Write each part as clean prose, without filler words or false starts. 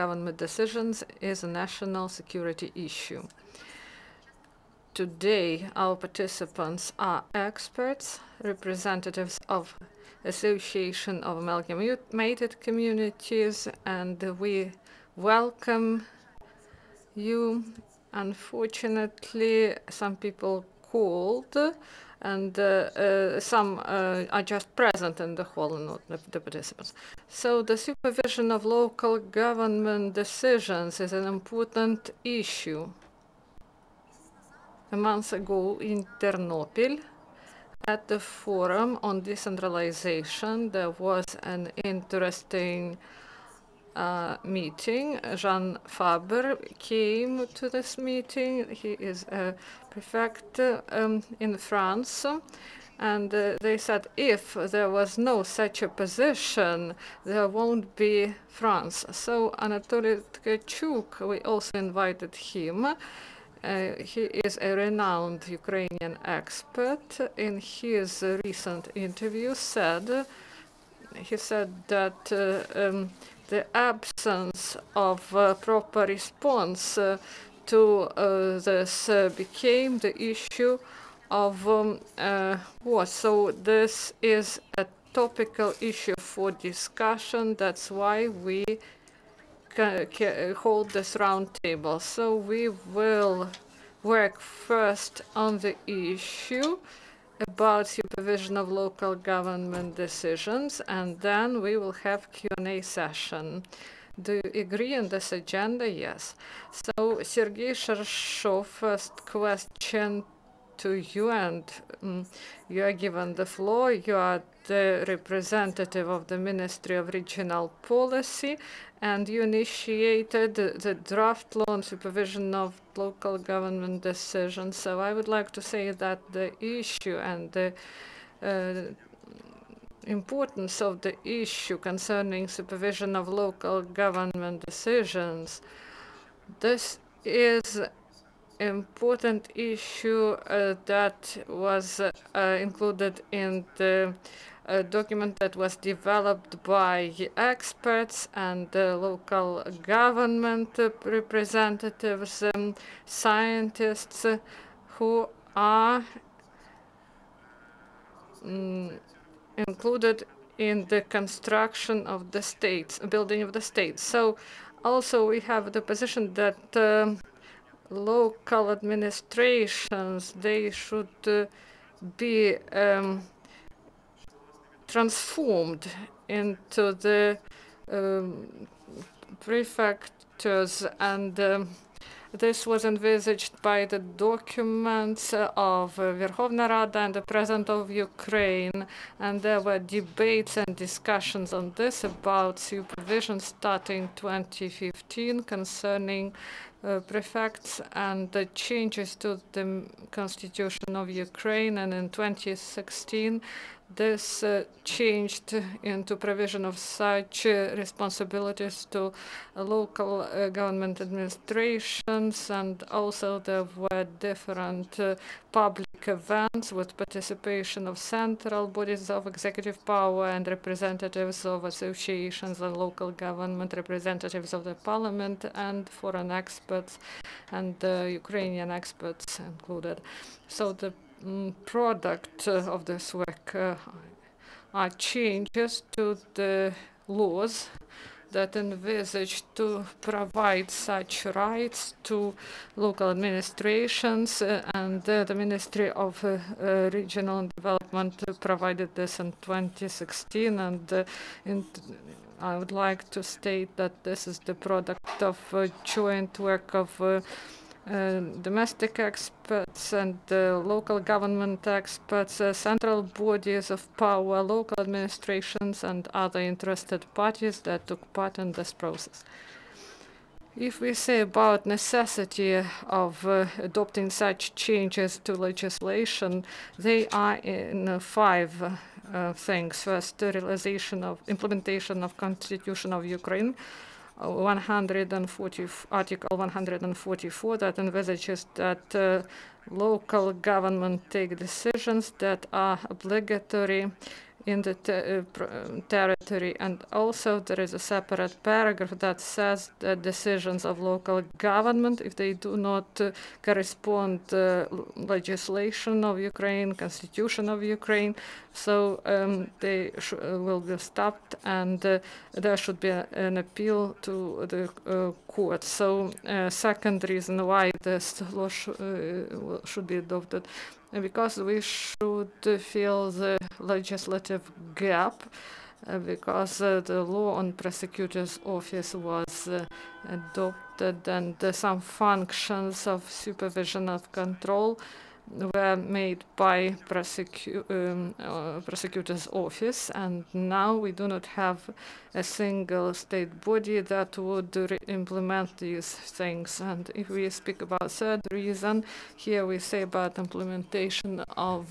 government decisions is a national security issue. Today, our participants are experts, representatives of Association of Amalgamated Communities, and we welcome you. Unfortunately, some people called, and some are just present in the hall, not the participants. So the supervision of local government decisions is an important issue. A month ago in Ternopil, at the Forum on Decentralization, there was an interesting meeting. Jean Faber came to this meeting. He is a prefect in France. And they said if there was no such a position, there won't be France. So Anatoly Tkachuk, we also invited him. He is a renowned Ukrainian expert. In his recent interview, he said that the absence of proper response to this became the issue of war. So this is a topical issue for discussion. That's why we hold this round table. So we will work first on the issue about supervision of local government decisions, and then we will have Q&A session. Do you agree on this agenda? Yes. So Serhiii Sharshov, first question to you, and you are given the floor. You are the representative of the Ministry of Regional Policy, and you initiated the draft law on supervision of local government decisions. So I would like to say that the issue and the importance of the issue concerning supervision of local government decisions, this is important issue that was included in the document that was developed by experts and local government representatives, scientists who are included in the construction of the states, building of the states. So also we have the position that local administrations, they should be transformed into the prefectures, and this was envisaged by the documents of Verkhovna Rada and the President of Ukraine, and there were debates and discussions on this about supervision starting 2015 concerning prefects and the changes to the constitution of Ukraine, and in 2016 this changed into provision of such responsibilities to local government administrations, and also there were different public events with participation of central bodies of executive power and representatives of associations and local government, representatives of the parliament and foreign experts, and Ukrainian experts included. So the product of this work are changes to the laws that envisage to provide such rights to local administrations, and the Ministry of Regional Development provided this in 2016, and I would like to state that this is the product of joint work of domestic experts and local government experts, central bodies of power, local administrations, and other interested parties that took part in this process. If we say about necessity of adopting such changes to legislation, they are in 5 things. First, the realization of implementation of Constitution of Ukraine, Article 144, that envisages that local government take decisions that are obligatory in the territory. And also there is a separate paragraph that says that decisions of local government, if they do not correspond legislation of Ukraine, constitution of Ukraine, so they will be stopped, and there should be an appeal to the court. So second reason why this law should be adopted, because we should fill the legislative gap, because the law on prosecutor's office was adopted, and some functions of supervision of control were made by prosecutor's office, and now we do not have a single state body that would implement these things. And if we speak about third reason, here we say about implementation of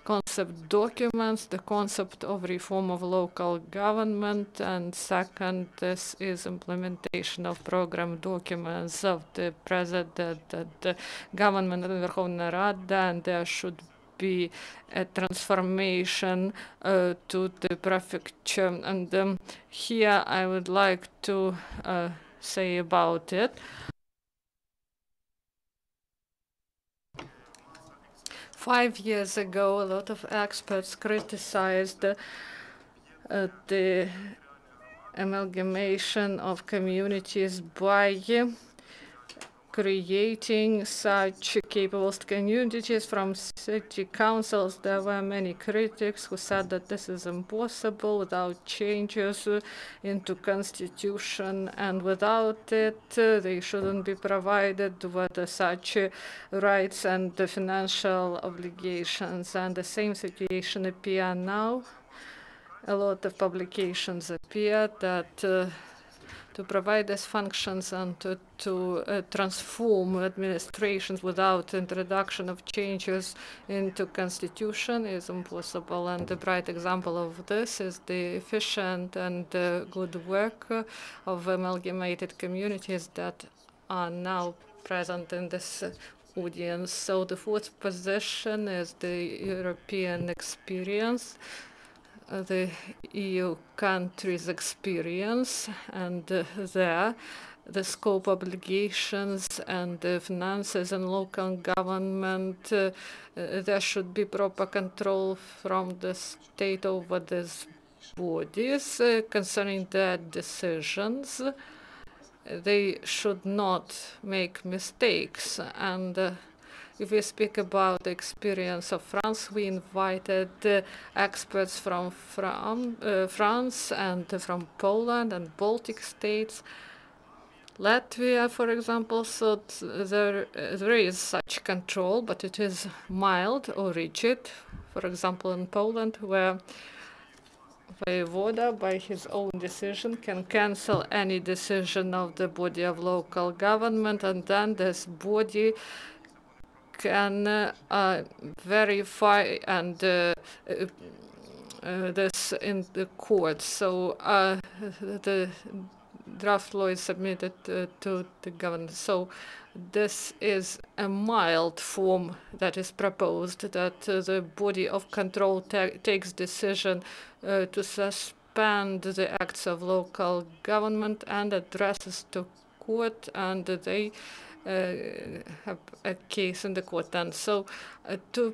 concept documents, the concept of reform of local government, and second, this is implementation of program documents of the president and the government and the Verkhovna Rada, and there should be a transformation to the prefecture. And here I would like to say about it. Five years ago, a lot of experts criticized the amalgamation of communities by creating such capable communities from city councils. There were many critics who said that this is impossible without changes into constitution, and without it they shouldn't be provided with such rights and financial obligations. And the same situation appear now. A lot of publications appear that to provide these functions and to transform administrations without introduction of changes into constitution is impossible. And the bright example of this is the efficient and good work of amalgamated communities that are now present in this audience. So the fourth position is the European experience, the EU countries' experience, and there the scope, obligations, and the finances and local government, there should be proper control from the state over these bodies concerning their decisions. They should not make mistakes. And if we speak about the experience of France, we invited experts from France and from Poland and Baltic states. Latvia, for example, so there is such control, but it is mild or rigid. For example, in Poland, where voivoda, by his own decision, can cancel any decision of the body of local government, and then this body can verify and this in the court. So the draft law is submitted to the government. So this is a mild form that is proposed, that the body of control takes decision to suspend the acts of local government and addresses to court, and they have a case in the court. And so to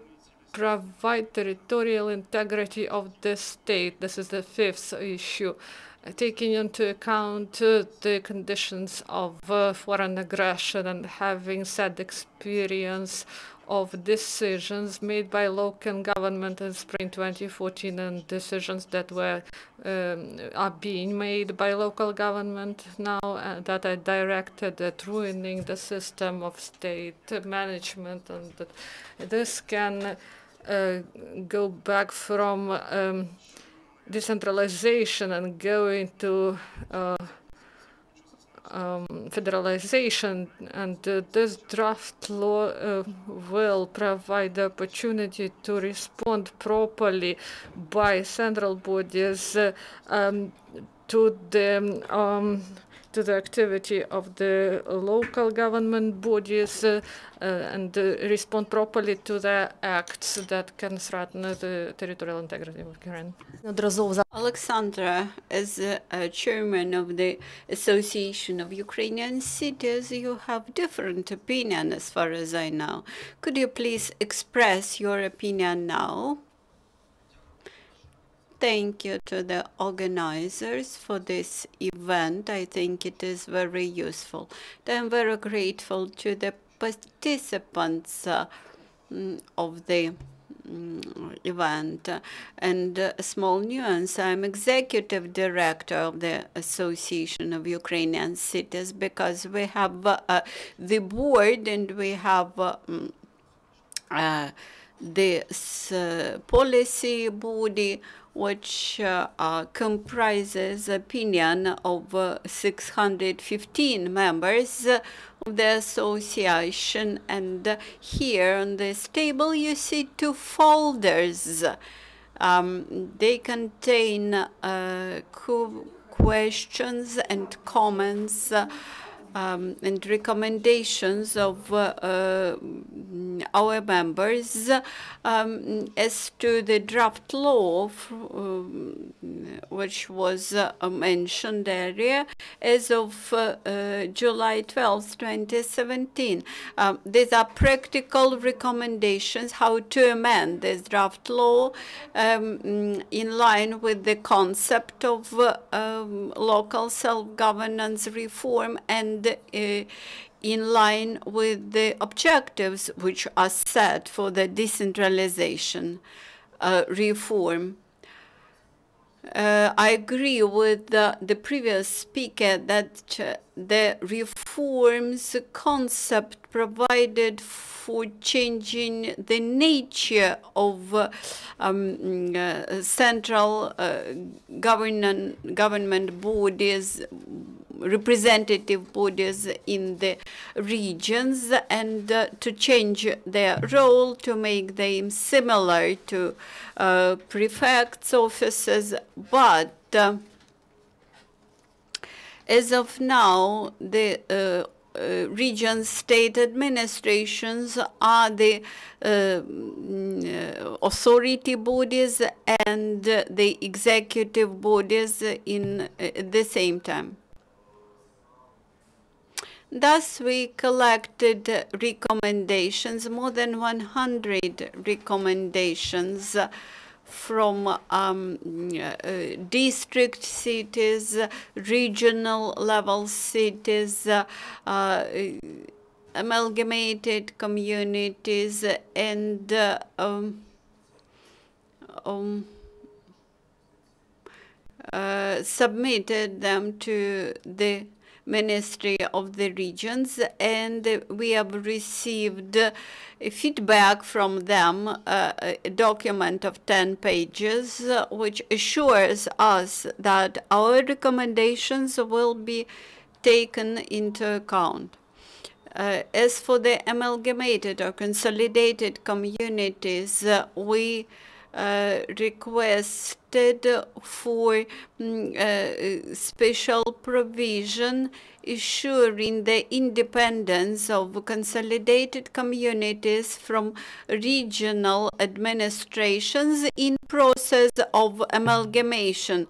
provide territorial integrity of the state, this is the fifth issue, taking into account the conditions of foreign aggression and having sad experience of decisions made by local government in spring 2014 and decisions that are being made by local government now that are directed at ruining the system of state management, and that this can go back from decentralization and go into federalization, and this draft law will provide the opportunity to respond properly by central bodies to the to the activity of the local government bodies and respond properly to the acts that can threaten the territorial integrity of Ukraine. Oleksandr, as chairman of the Association of Ukrainian Cities, you have different opinion as far as I know. Could you please express your opinion now? Thank you to the organizers for this event. I think it is very useful. I'm very grateful to the participants of the event. And a small nuance, I'm executive director of the Association of Ukrainian Cities, because we have the board and we have this policy body, which comprises opinion of 615 members of the association. And here on this table you see two folders. They contain questions and comments and recommendations of our members as to the draft law which was mentioned earlier as of July 12, 2017. These are practical recommendations how to amend this draft law in line with the concept of local self-governance reform and in line with the objectives which are set for the decentralization reform. I agree with the previous speaker that the reforms concept provided for changing the nature of central government bodies, representative bodies in the regions, and to change their role, to make them similar to prefects' offices. But as of now, the region state administrations are the authority bodies and the executive bodies in the same time. Thus, we collected recommendations, more than 100 recommendations from district cities, regional level cities, amalgamated communities, and submitted them to the Ministry of the Regions, and we have received feedback from them, a document of 10 pages, which assures us that our recommendations will be taken into account. As for the amalgamated or consolidated communities, we requested for special provision ensuring the independence of consolidated communities from regional administrations in process of amalgamation.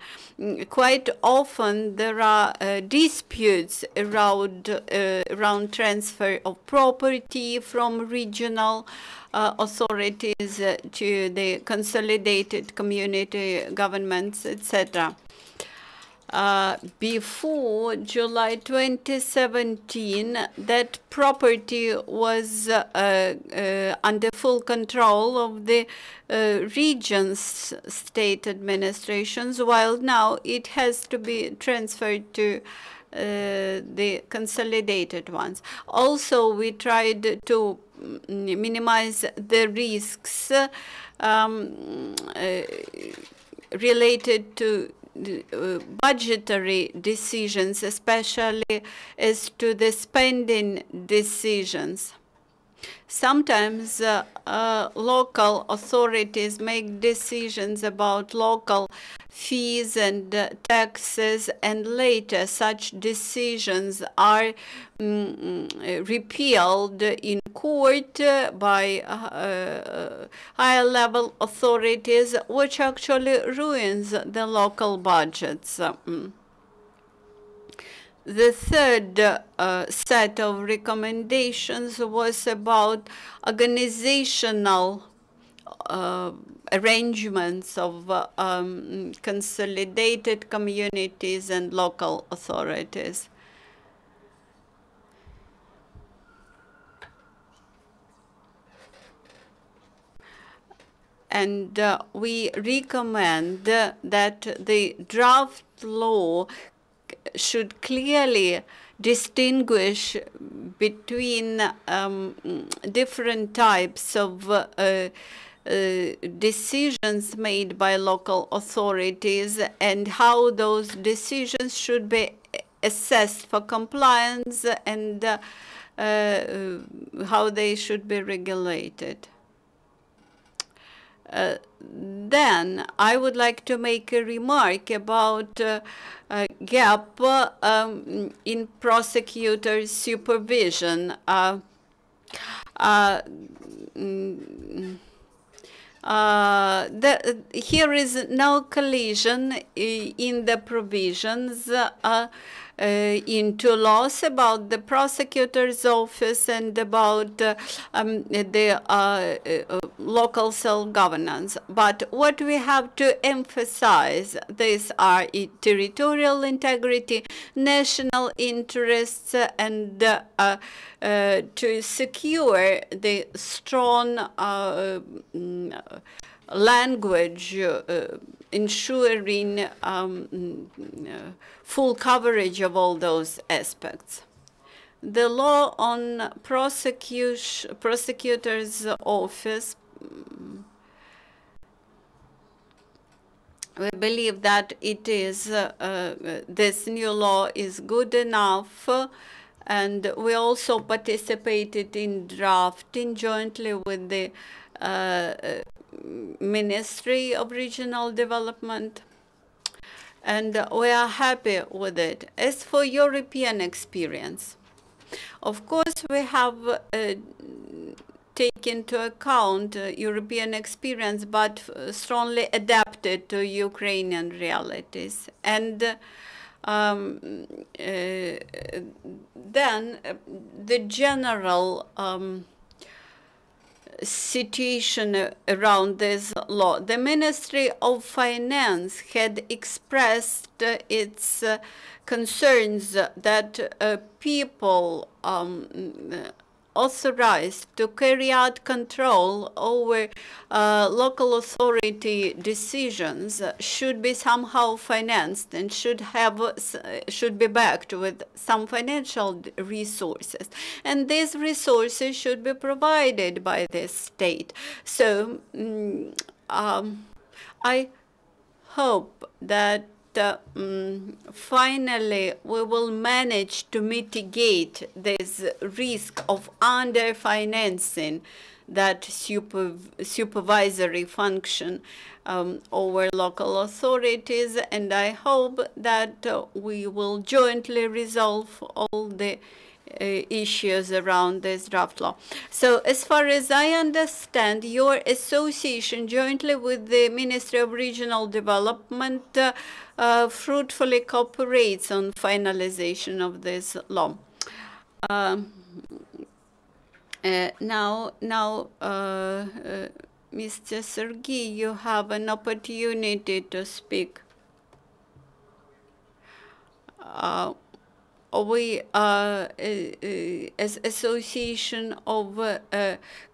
Quite often there are disputes around transfer of property from regional authorities to the consolidated community governments, etc. Before July 2017, that property was under full control of the region's state administrations, while now it has to be transferred to the consolidated ones. Also, we tried to minimize the risks related to budgetary decisions, especially as to the spending decisions. Sometimes local authorities make decisions about local fees and taxes, and later such decisions are repealed in court by higher level authorities, which actually ruins the local budgets. The third set of recommendations was about organizational arrangements of consolidated communities and local authorities. And we recommend that the draft law should clearly distinguish between different types of decisions made by local authorities and how those decisions should be assessed for compliance and how they should be regulated. Then I would like to make a remark about a gap in prosecutor supervision. Here is no collision in the provisions into laws about the prosecutor's office and about the local self-governance. But what we have to emphasize, these are territorial integrity, national interests, and to secure the strong language ensuring full coverage of all those aspects. The law on prosecutor's office, we believe that it is this new law is good enough, and we also participated in drafting jointly with the Ministry of Regional Development, and we are happy with it. As for European experience, of course, we have taken into account European experience, but strongly adapted to Ukrainian realities. And then the general situation around this law. The Ministry of Finance had expressed its concerns that people authorized to carry out control over local authority decisions should be somehow financed and should be backed with some financial resources, and these resources should be provided by the state. So I hope that finally we will manage to mitigate this risk of underfinancing that supervisory function over local authorities, and I hope that we will jointly resolve all the issues around this draft law. So as far as I understand, your association jointly with the Ministry of Regional Development fruitfully cooperates on finalization of this law. Now, Mr. Serhiii, you have an opportunity to speak. We, as Association of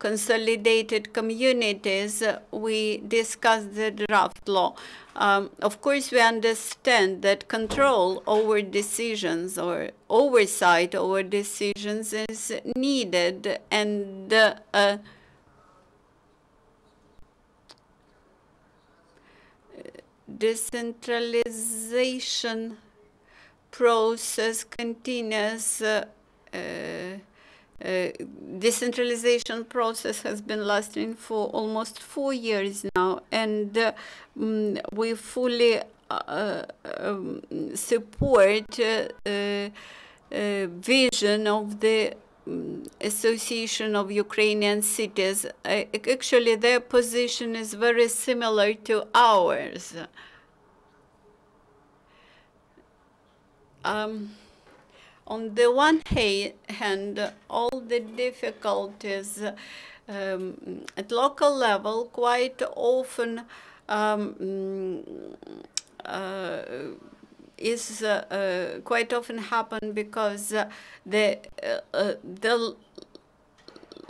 Consolidated Communities, we discussed the draft law. Of course, we understand that control over decisions or oversight over decisions is needed, and decentralization process continues decentralization process has been lasting for almost 4 years now, and we fully support vision of the Association of Ukrainian Cities. Actually, their position is very similar to ours. On the one hand, all the difficulties at local level quite often quite often happen because the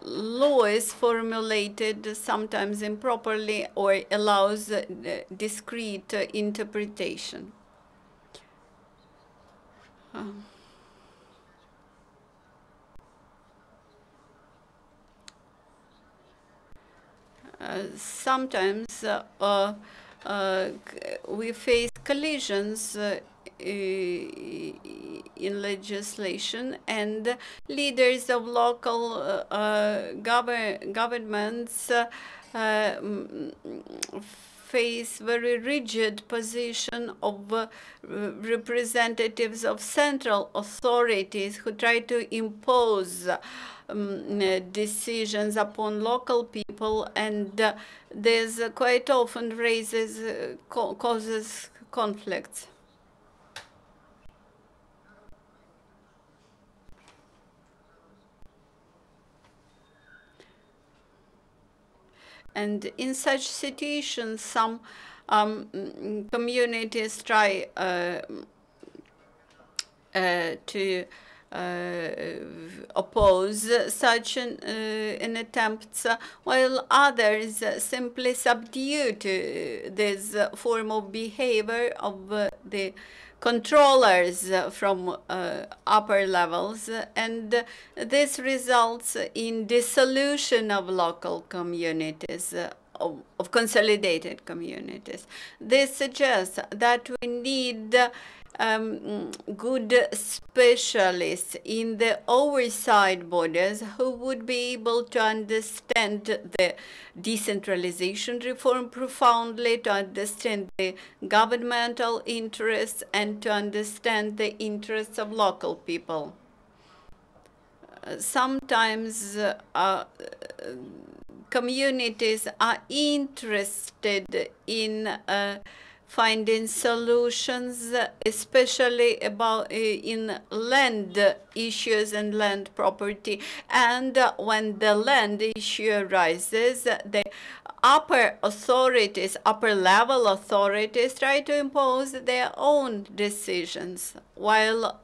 law is formulated sometimes improperly or allows discrete interpretation. Sometimes we face collisions in legislation, and leaders of local governments face very rigid position of representatives of central authorities who try to impose decisions upon local people, and this quite often causes conflicts. And in such situations, some communities try to oppose such an attempt, while others simply subdue to this form of behavior of the controllers from upper levels, and this results in dissolution of local communities, of consolidated communities. This suggests that we need good specialists in the oversight bodies who would be able to understand the decentralization reform profoundly, to understand the governmental interests, and to understand the interests of local people. Sometimes communities are interested in finding solutions, especially about in land issues and land property. And when the land issue arises, the upper authorities, upper level authorities, try to impose their own decisions, while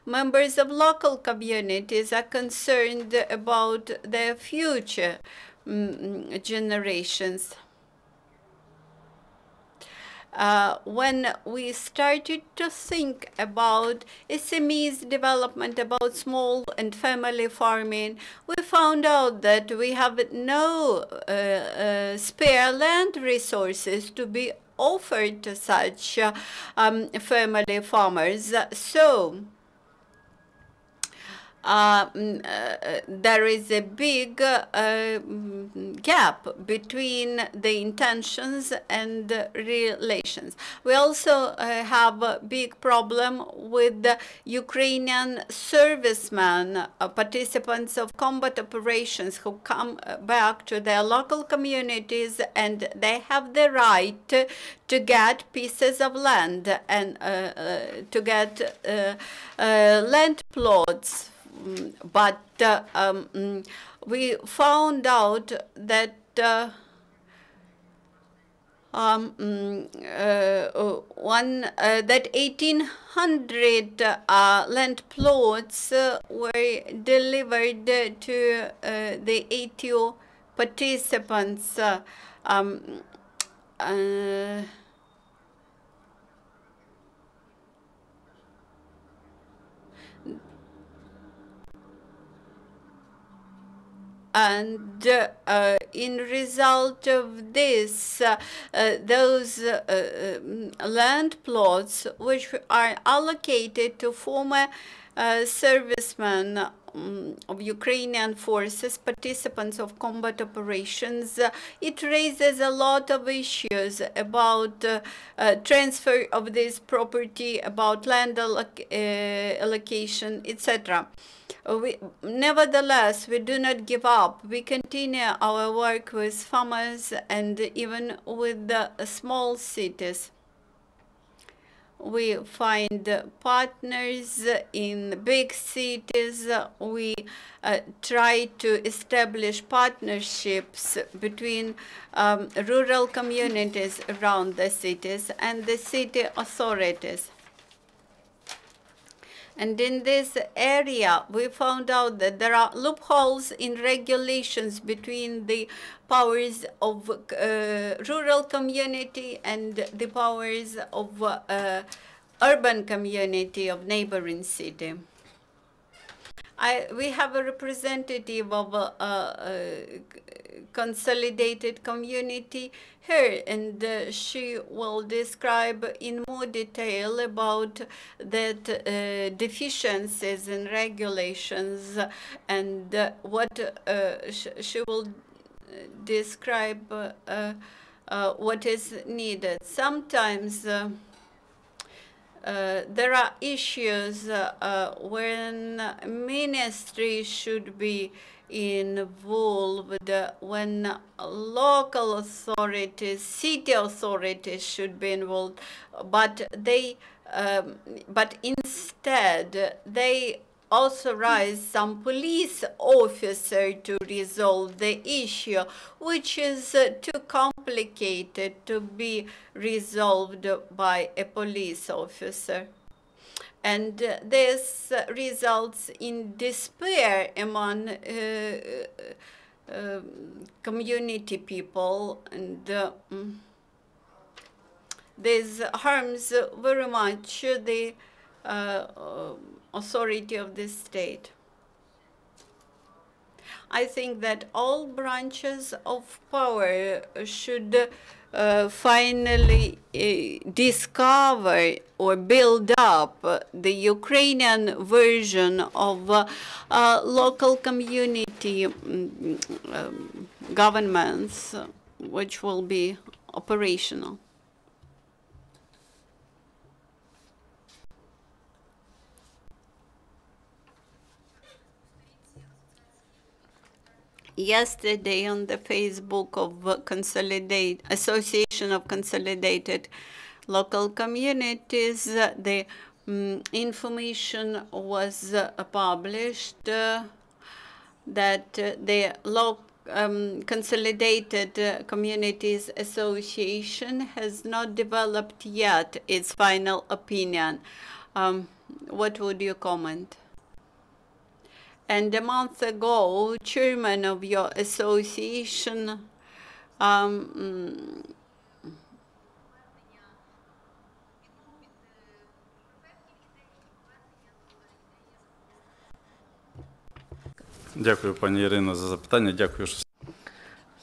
members of local communities are concerned about their future generations. When we started to think about SMEs development, about small and family farming, we found out that we have no spare land resources to be offered to such family farmers. So there is a big gap between the intentions and the relations. We also have a big problem with the Ukrainian servicemen, participants of combat operations who come back to their local communities, and they have the right to get pieces of land and to get land plots. But we found out that that 1,800 land plots were delivered to the ATO participants. And in result of this, those land plots which are allocated to former servicemen of Ukrainian forces, participants of combat operations, it raises a lot of issues about transfer of this property, about land allocation, etc. Nevertheless, we do not give up. We continue our work with farmers and even with the small cities. We find partners in big cities. We try to establish partnerships between rural communities around the cities and the city authorities. And in this area, we found out that there are loopholes in regulations between the powers of rural community and the powers of urban community of neighboring city. We have a representative of a consolidated community here, and she will describe in more detail about that deficiencies in regulations and what she will describe what is needed. Sometimes there are issues when ministry should be involved, when local authorities, city authorities should be involved, but instead they authorize some police officer to resolve the issue, which is too complicated to be resolved by a police officer. And this results in despair among community people, and this harms very much the authority of the state. I think that all branches of power should finally discover or build up the Ukrainian version of local community governments, which will be operational. Yesterday on the Facebook of Association of Consolidated Local Communities, the information was published that the Consolidated Communities Association has not developed yet its final opinion. What would you comment? And a month ago, chairman of your association Дякую, пані Ірино, за запитання. Дякую, що...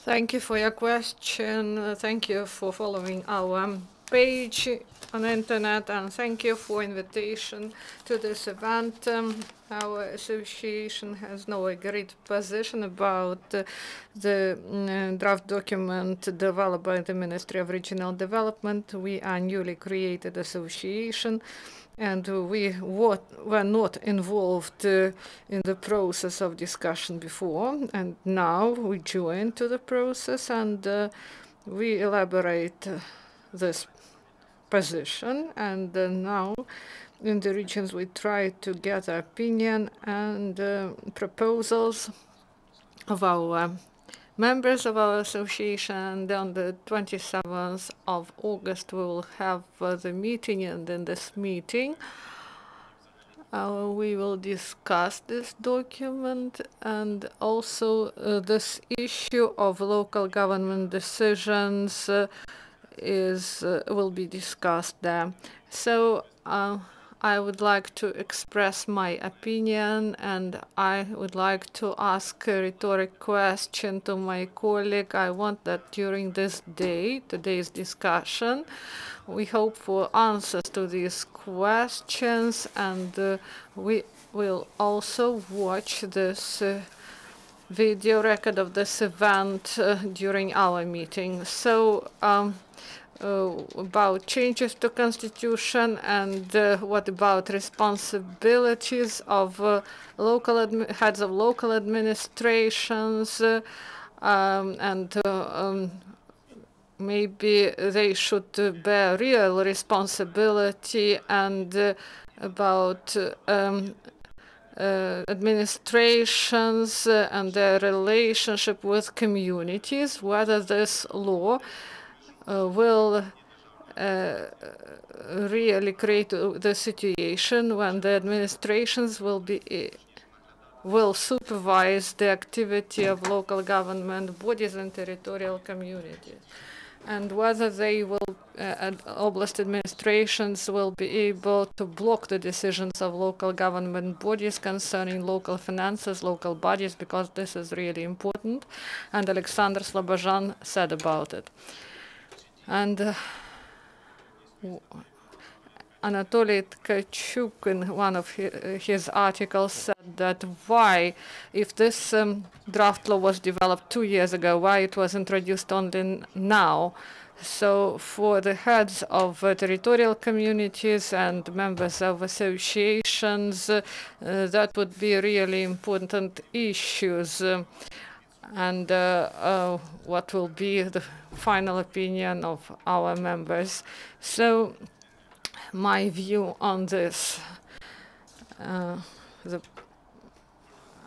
Thank you for your question. Thank you for following our page on the internet, and thank you for invitation to this event. Our association has no agreed position about the draft document developed by the Ministry of Regional Development. We are newly created association, and we were not involved in the process of discussion before, and now we join to the process, and we elaborate this position, and now in the regions we try to get opinion and proposals of our members of our association. And on the 27th of August we will have the meeting, and in this meeting we will discuss this document, and also this issue of local government decisions will be discussed there. So I would like to express my opinion, and I would like to ask a rhetoric question to my colleague. I want that during today's discussion, we hope for answers to these questions, and we will also watch this video record of this event during our meeting. So about changes to constitution and what about responsibilities of heads of local administrations and maybe they should bear real responsibility, and about administrations and their relationship with communities, whether this law will really create the situation when the administrations will supervise the activity of local government bodies and territorial communities, and whether they will, oblast administrations will be able to block the decisions of local government bodies concerning local finances, local bodies, because this is really important. And Oleksandr Slobozhan said about it. And Anatoly Tkachuk, in one of his articles, said that why, if this draft law was developed 2 years ago, why it was introduced only now? So for the heads of territorial communities and members of associations, that would be really important issues. And what will be the final opinion of our members. So my view on this.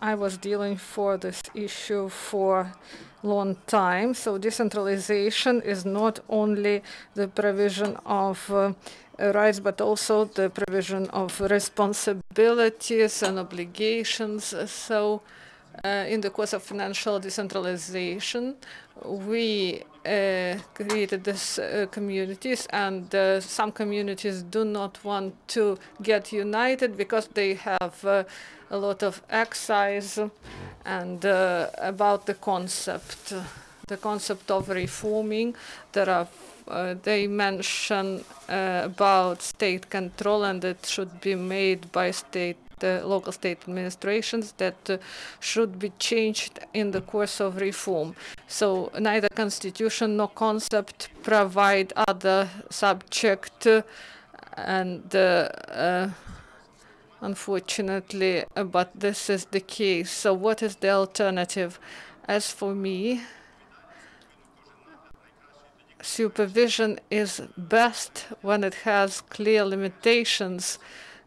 I was dealing for this issue for a long time. So decentralization is not only the provision of rights, but also the provision of responsibilities and obligations. So in the course of financial decentralization, we created these communities, and some communities do not want to get united because they have a lot of excise. And about the concept of reforming, they mention about state control, and it should be made by local state administrations that should be changed in the course of reform. So neither constitution nor concept provide other subject, and unfortunately, but this is the case. So what is the alternative? As for me, supervision is best when it has clear limitations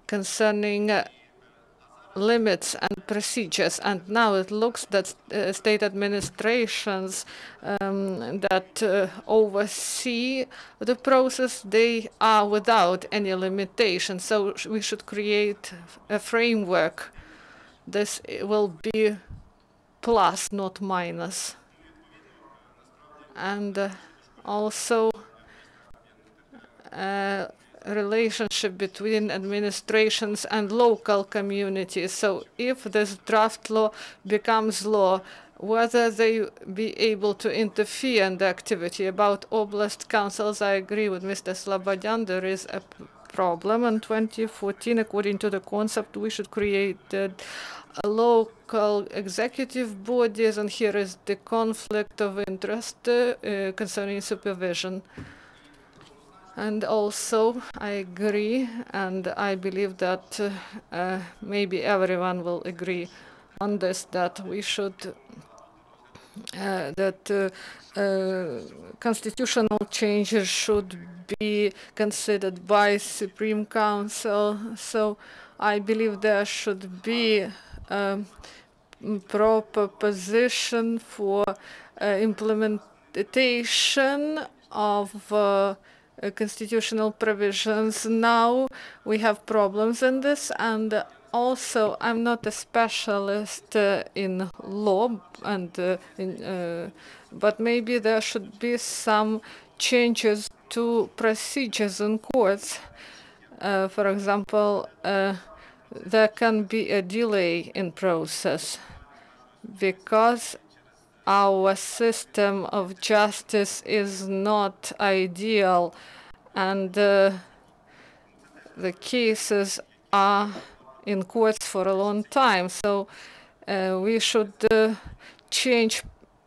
concerning limits and procedures, and now it looks that state administrations that oversee the process, they are without any limitations. So we should create a framework. This will be plus, not minus. And also relationship between administrations and local communities. So if this draft law becomes law, whether they be able to interfere in the activity. About oblast councils, I agree with Mr. Slobozhan. There is a problem. In 2014, according to the concept, we should create local executive bodies, and here is the conflict of interest concerning supervision. And also, I agree, and I believe that maybe everyone will agree on this, that we should, constitutional changes should be considered by Supreme Council. So I believe there should be a proper position for implementation of constitutional provisions. Now we have problems in this, and also I'm not a specialist in law, and but maybe there should be some changes to procedures in courts. For example, there can be a delay in process because our system of justice is not ideal, and the cases are in courts for a long time. So we should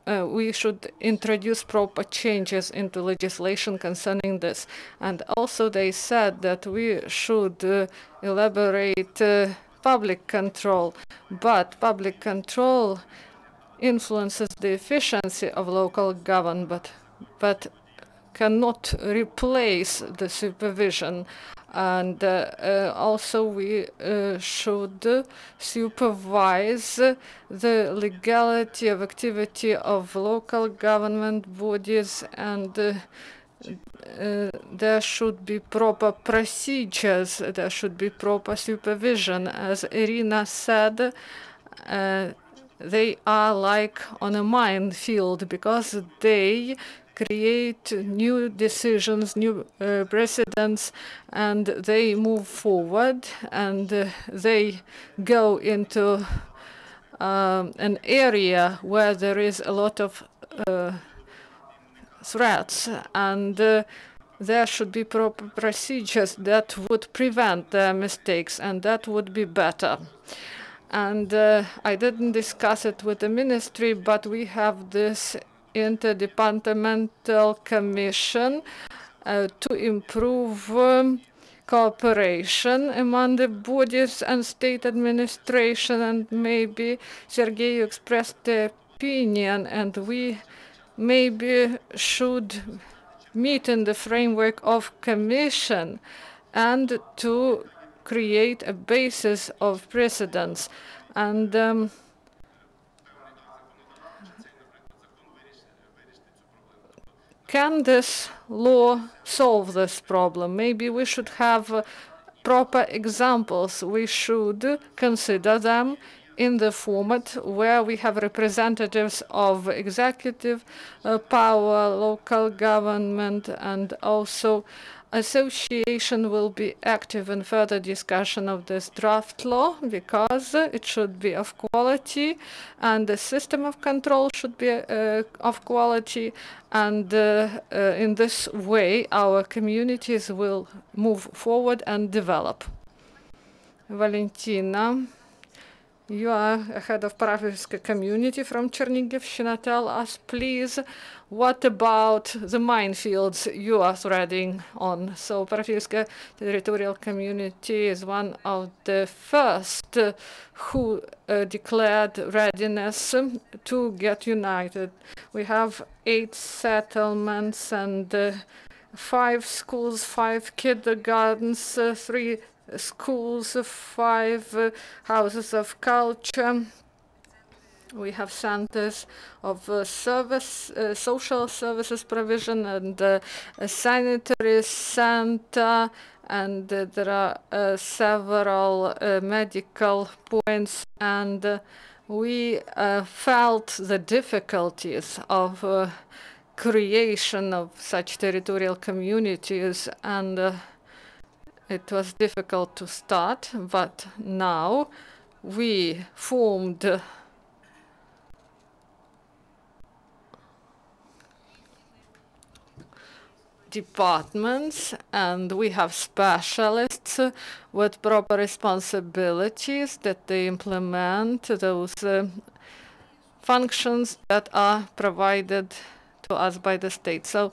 we should introduce proper changes into legislation concerning this. And also they said that we should elaborate public control, but public control influences the efficiency of local government, but cannot replace the supervision. And also we should supervise the legality of activity of local government bodies, and there should be proper procedures, there should be proper supervision. As Iryna said, they are like on a minefield because they create new decisions, new precedents, and they move forward, and they go into an area where there is a lot of threats, and there should be proper procedures that would prevent their mistakes, and that would be better. And I didn't discuss it with the ministry, but we have this interdepartmental commission to improve cooperation among the bodies and state administration. And maybe Serhiii expressed the opinion, and we maybe should meet in the framework of commission and to create a basis of precedents. And can this law solve this problem? Maybe we should have proper examples. We should consider them in the format where we have representatives of executive power, local government, and also association will be active in further discussion of this draft law, because it should be of quality, and the system of control should be of quality, and in this way our communities will move forward and develop. Valentyna, you are head of Parafiiv community from Chernihiv. Tell us, please, what about the minefields you are threading on? So Parafiiv Territorial Community is one of the first who declared readiness to get united. We have 8 settlements and 5 schools, 5 kindergartens, 3 schools, 5 houses of culture. We have centers of social services provision, and a sanitary center, and there are several medical points, and we felt the difficulties of creation of such territorial communities, and it was difficult to start, but now we formed departments, and we have specialists with proper responsibilities that they implement those functions that are provided to us by the state. So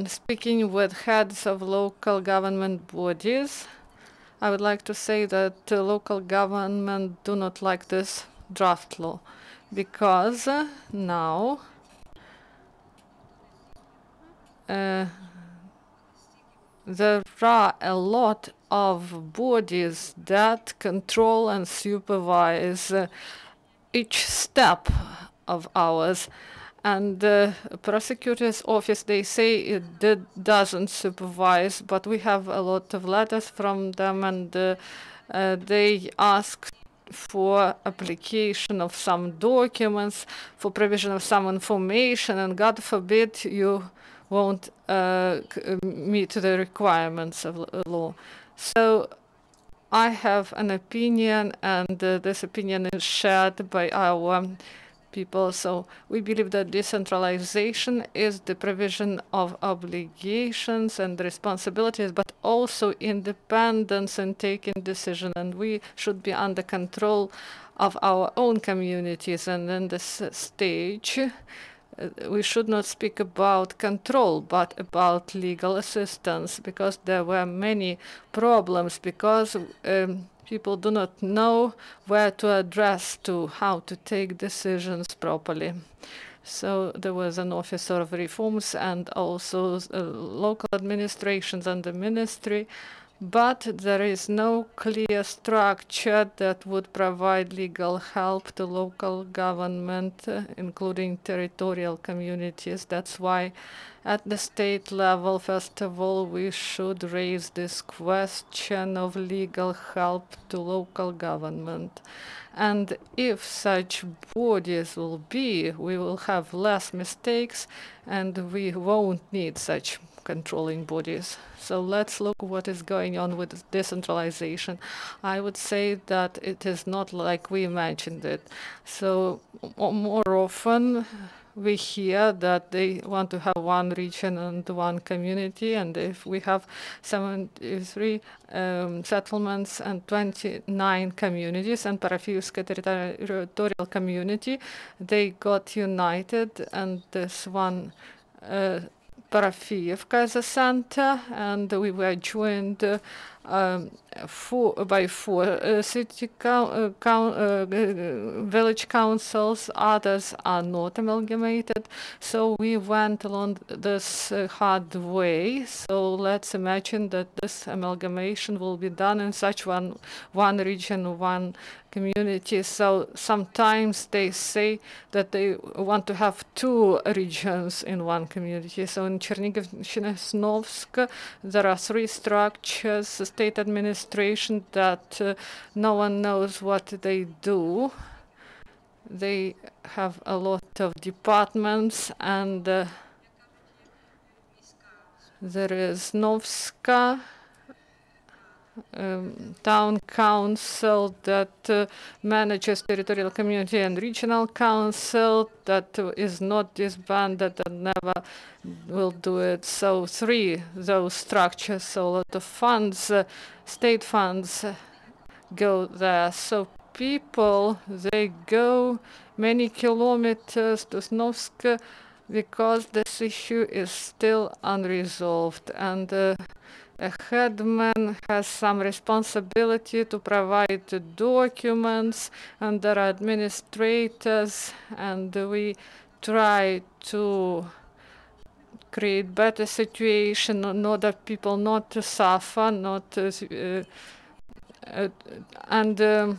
speaking with heads of local government bodies, I would like to say that local government do not like this draft law, because now there are a lot of bodies that control and supervise each step of ours. And the prosecutor's office, they say it doesn't supervise, but we have a lot of letters from them, and they ask for application of some documents, for provision of some information, and God forbid you won't meet the requirements of law. So I have an opinion, and this opinion is shared by our people. So we believe that decentralization is the provision of obligations and responsibilities, but also independence in taking decision. And we should be under control of our own communities. And in this stage, we should not speak about control, but about legal assistance, because there were many problems, because people do not know where to address to, how to take decisions properly. So there was an officer of reforms and also local administrations and the ministry, but there is no clear structure that would provide legal help to local government, including territorial communities. That's why at the state level, first of all, we should raise this question of legal help to local government. And if such bodies will be, we will have less mistakes and we won't need such controlling bodies. So let's look what is going on with decentralization. I would say that it is not like we imagined it. So more often we hear that they want to have one region and one community, and if we have 73 settlements and 29 communities and Parafiiv Territorial Community, they got united, and this one Parafiivka as a center, and we were joined by four city village councils. Others are not amalgamated. So we went along this hard way. So let's imagine that this amalgamation will be done in such one region, one community. So sometimes they say that they want to have two regions in one community. So in Chernihiv, Snovsk, there are three structures, state administration, that no one knows what they do. They have a lot of departments, and there is Novska, town council that manages territorial community, and regional council that is not disbanded and never will do it. So three, those structures, so a lot of funds, state funds go there. So people, they go many kilometers to Snovsk because this issue is still unresolved, and a headman has some responsibility to provide the documents, and there are administrators, and we try to create better situation in order people not to suffer, and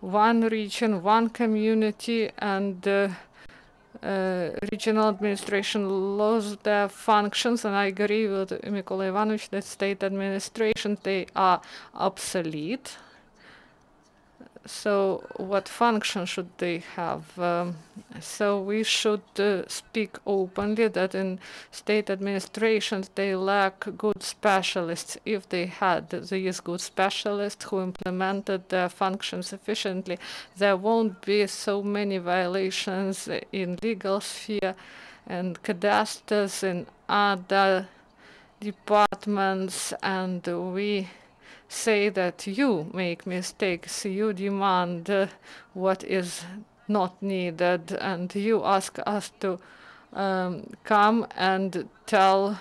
one region, one community, and regional administration lost their functions, and I agree with Mykola Ivanovich that state administration, they are obsolete. So what function should they have? So we should speak openly that in state administrations they lack good specialists. If they had these good specialists who implemented their functions efficiently, there won't be so many violations in legal sphere and cadasters in other departments, and we say that you make mistakes, you demand what is not needed, and you ask us to come and tell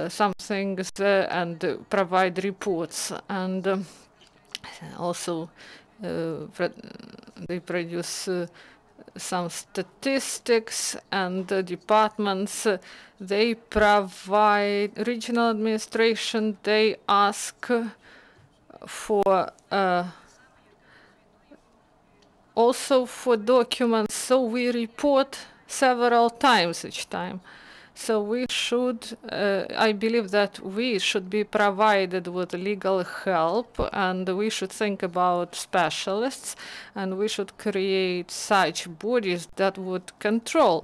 some things and provide reports. And also they produce some statistics, and departments, they provide regional administration, they ask for also for documents, so we report several times each time. So we should, I believe that we should be provided with legal help, and we should think about specialists, and we should create such bodies that would control.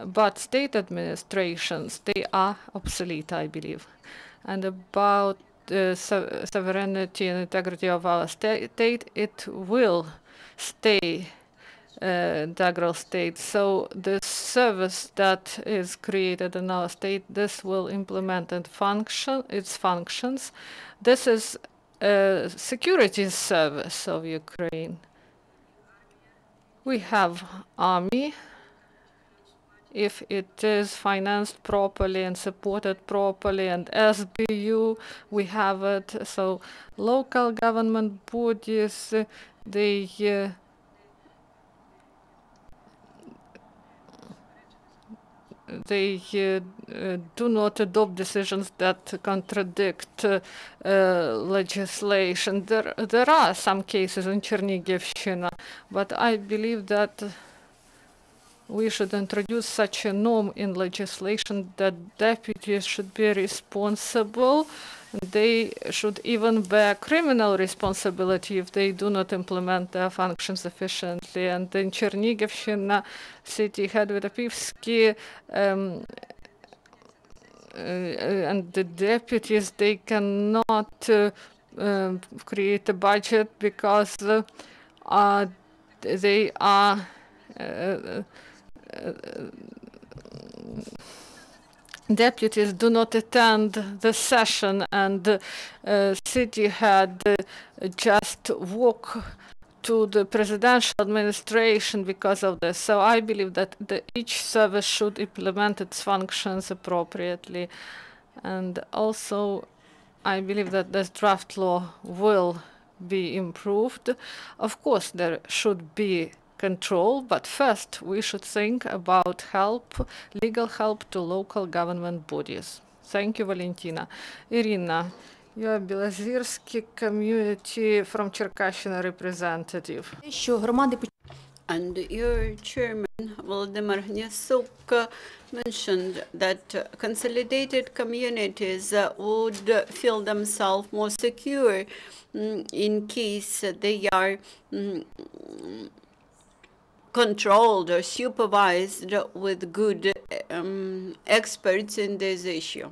But state administrations, they are obsolete, I believe. And about the sovereignty and integrity of our state, it will stay integral state. So this service that is created in our state, this will implement and function its functions. This is a security service of Ukraine. We have army. If it is financed properly and supported properly, and SBU, we have it. So local government bodies, they do not adopt decisions that contradict legislation. There are some cases in Chernihiv, but I believe that we should introduce such a norm in legislation that deputies should be responsible. They should even bear criminal responsibility if they do not implement their functions efficiently. And in Chernihiv city head Parafiiv and the deputies, they cannot create a budget because they are deputies do not attend the session, and city head just walk to the presidential administration because of this. So I believe that each service should implement its functions appropriately. And also I believe that this draft law will be improved. Of course, there should be control, but first we should think about help, legal help to local government bodies. Thank you, Valentyna. Iryna, you are Belozirsk community from Cherkasy representative. And your chairman, Volodymyr Gnasuk, mentioned that consolidated communities would feel themselves more secure in case they are controlled or supervised with good experts in this issue.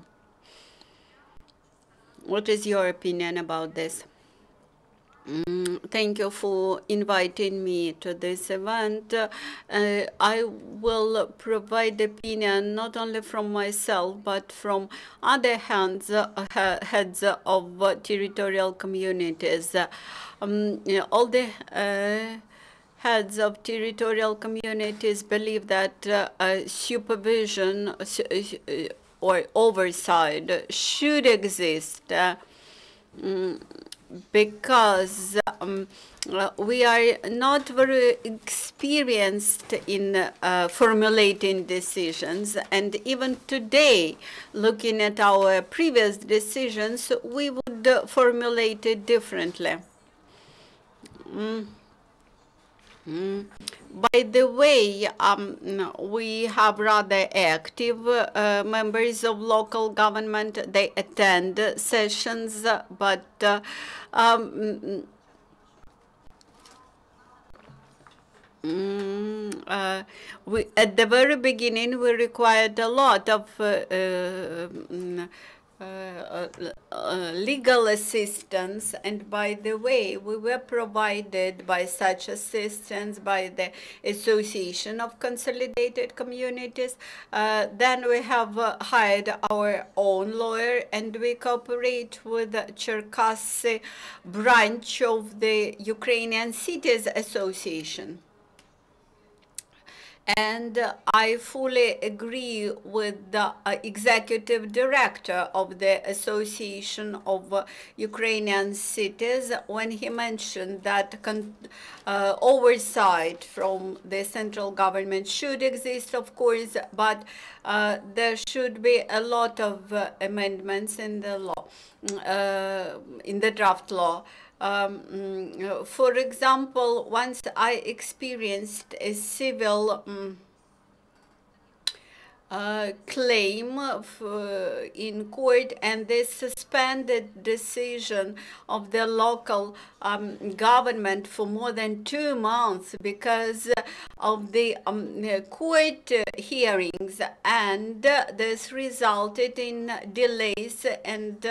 What is your opinion about this? Thank you for inviting me to this event. I will provide opinion not only from myself, but from other heads of territorial communities. All the heads of territorial communities believe that supervision or oversight should exist because we are not very experienced in formulating decisions, and even today, looking at our previous decisions, we would formulate it differently. By the way, we have rather active members of local government. They attend sessions, but at the very beginning, we required a lot of legal assistance, and by the way, we were provided by such assistance by the Association of Consolidated Communities. Then we have hired our own lawyer, and we cooperate with the Cherkasy branch of the Ukrainian Cities Association. And I fully agree with the executive director of the Association of Ukrainian Cities when he mentioned that oversight from the central government should exist, of course, but there should be a lot of amendments in the law, in the draft law. For example, once I experienced a civil claim in court, and the suspended decision of the local government for more than 2 months because of the court hearings, and this resulted in delays and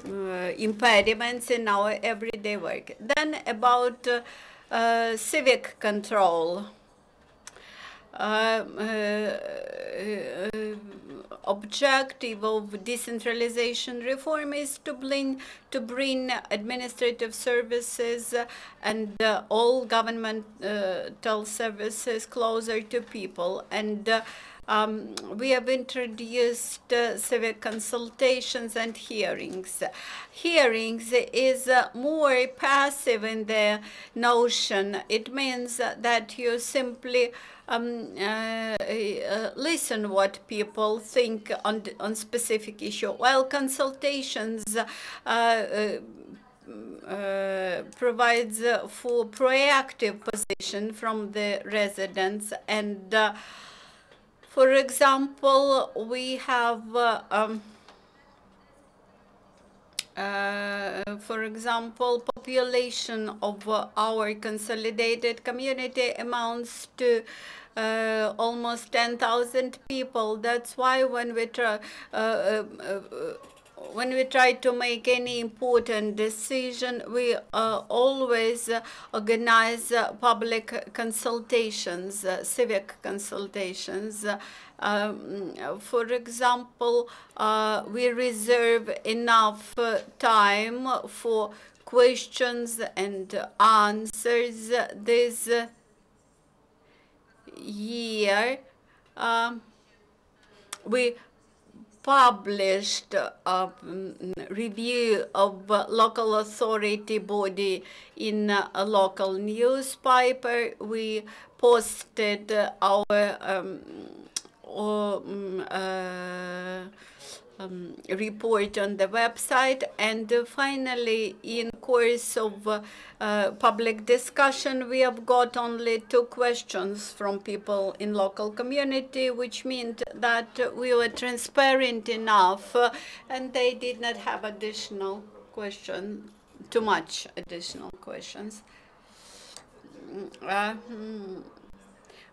impediments in our everyday work. Then about civic control. Objective of decentralization reform is to bring administrative services and all governmental services closer to people. And we have introduced civic consultations and hearings. Hearings is more passive in their notion. It means that you simply listen what people think on specific issue, while consultations provides for proactive position from the residents. And for example, we have for example, population of our consolidated community amounts to almost 10,000 people. That's why when we try to make any important decision, we always organize public consultations, civic consultations. For example, we reserve enough time for questions and answers. This year, we published a review of local authority body in a local newspaper. We posted our report on the website, and finally, in course of public discussion, we have got only 2 questions from people in local community, which meant that we were transparent enough, and they did not have additional questions, too much additional questions.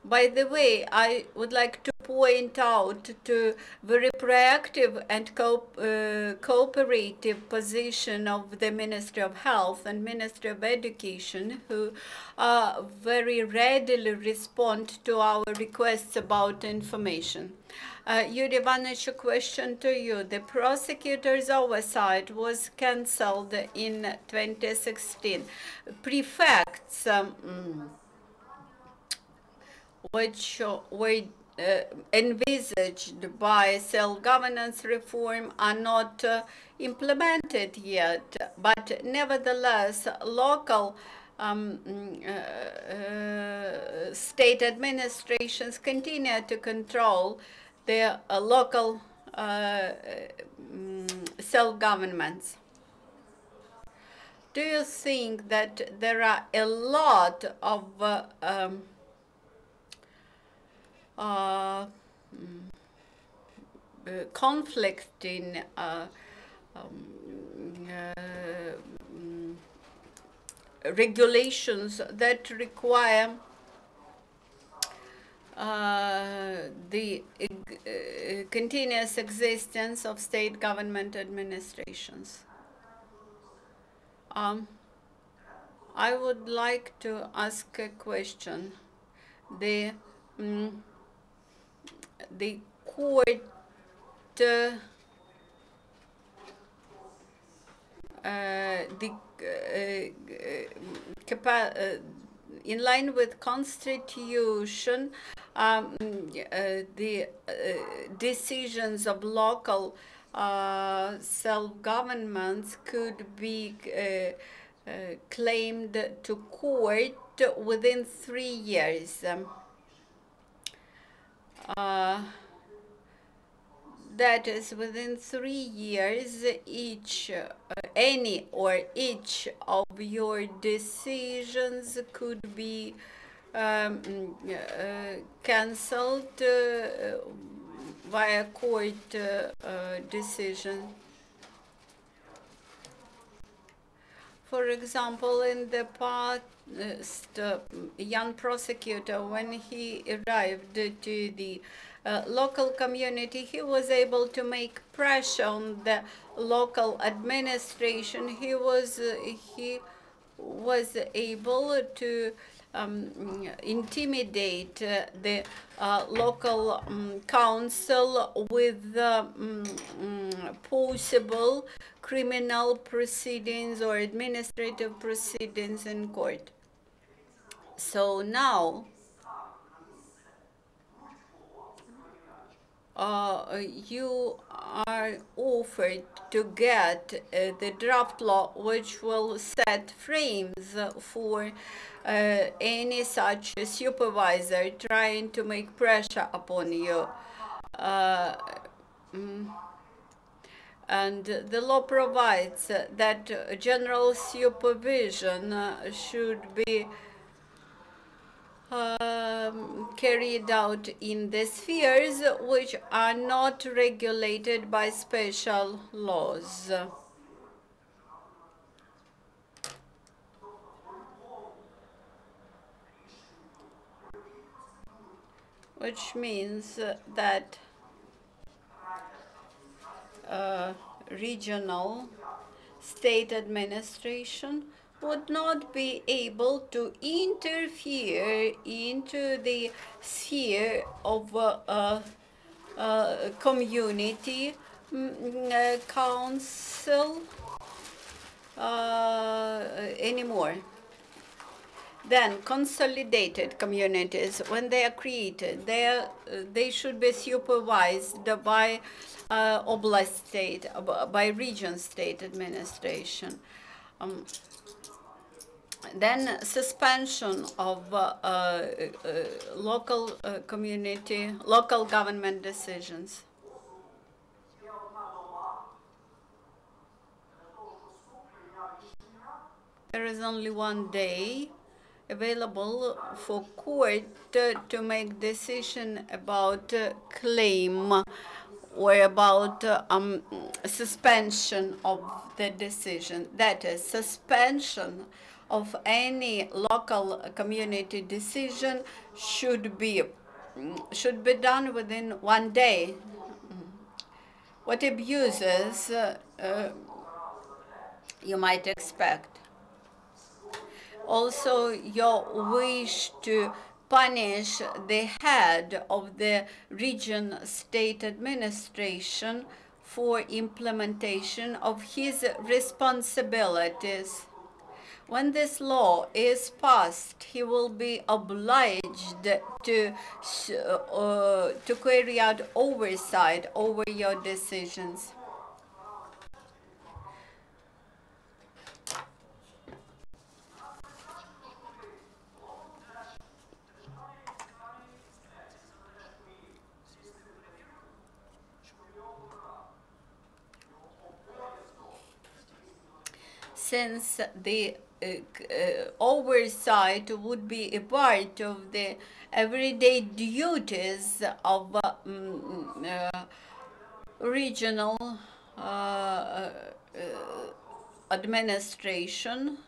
By the way, I would like to point out to very proactive and cooperative position of the Ministry of Health and Ministry of Education, who very readily respond to our requests about information. Yuriy Ivanovich, a question to you. The prosecutor's oversight was cancelled in 2016. Prefects which were envisaged by self-governance reform are not implemented yet, but nevertheless, local state administrations continue to control their local self-governments. Do you think that there are a lot of conflicting regulations that require the continuous existence of state government administrations? I would like to ask a question. The court in line with Constitution, the decisions of local self-governments could be claimed to court within 3 years. That is, within 3 years, each of your decisions could be cancelled via court decision. For example, in the past, young prosecutor, when he arrived to the local community, he was able to make pressure on the local administration. He was able to intimidate the local council with possible criminal proceedings or administrative proceedings in court. So now you are offered to get the draft law which will set frames for any such supervisor trying to make pressure upon you. And the law provides that general supervision should be carried out in the spheres which are not regulated by special laws. Which means that regional state administration would not be able to interfere into the sphere of community council anymore. Then consolidated communities, when they are created, they should be supervised by oblast state, by region state administration. Then suspension of local community, local government decisions. There is only one day available for court to make decision about claim or about suspension of the decision. That is, suspension of any local community decision should be done within 1 day. What abuses you might expect? Also, your wish to punish the head of the region state administration for implementation of his responsibilities. When this law is passed, he will be obliged to carry out oversight over your decisions. Since the oversight would be a part of the everyday duties of regional administration,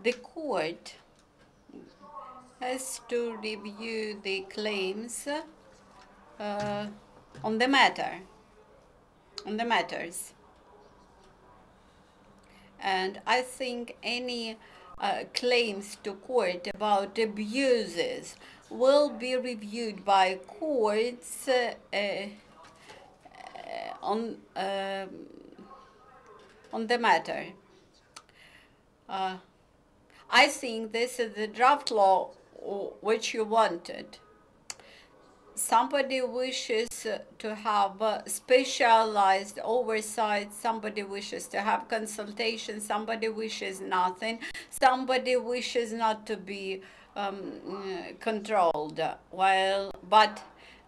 the court has to review the claims on the matters. And I think any claims to court about abuses will be reviewed by courts on the matter. I think this is the draft law which you wanted. Somebody wishes to have specialized oversight, somebody wishes to have consultation, somebody wishes nothing, somebody wishes not to be controlled. But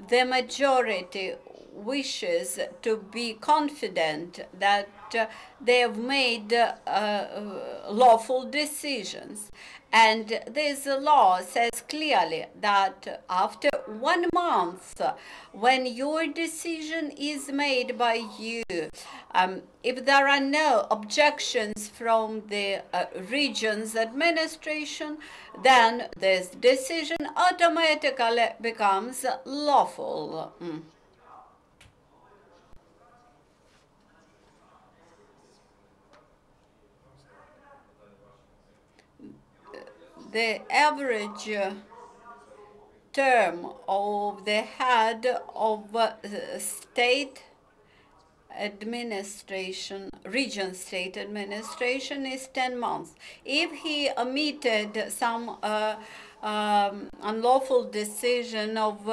the majority wishes to be confident that they have made lawful decisions. And this law says clearly that after 1 month, when your decision is made by you, if there are no objections from the region's administration, then this decision automatically becomes lawful. The average term of the head of state administration, region state administration, is 10 months. If he omitted some unlawful decision of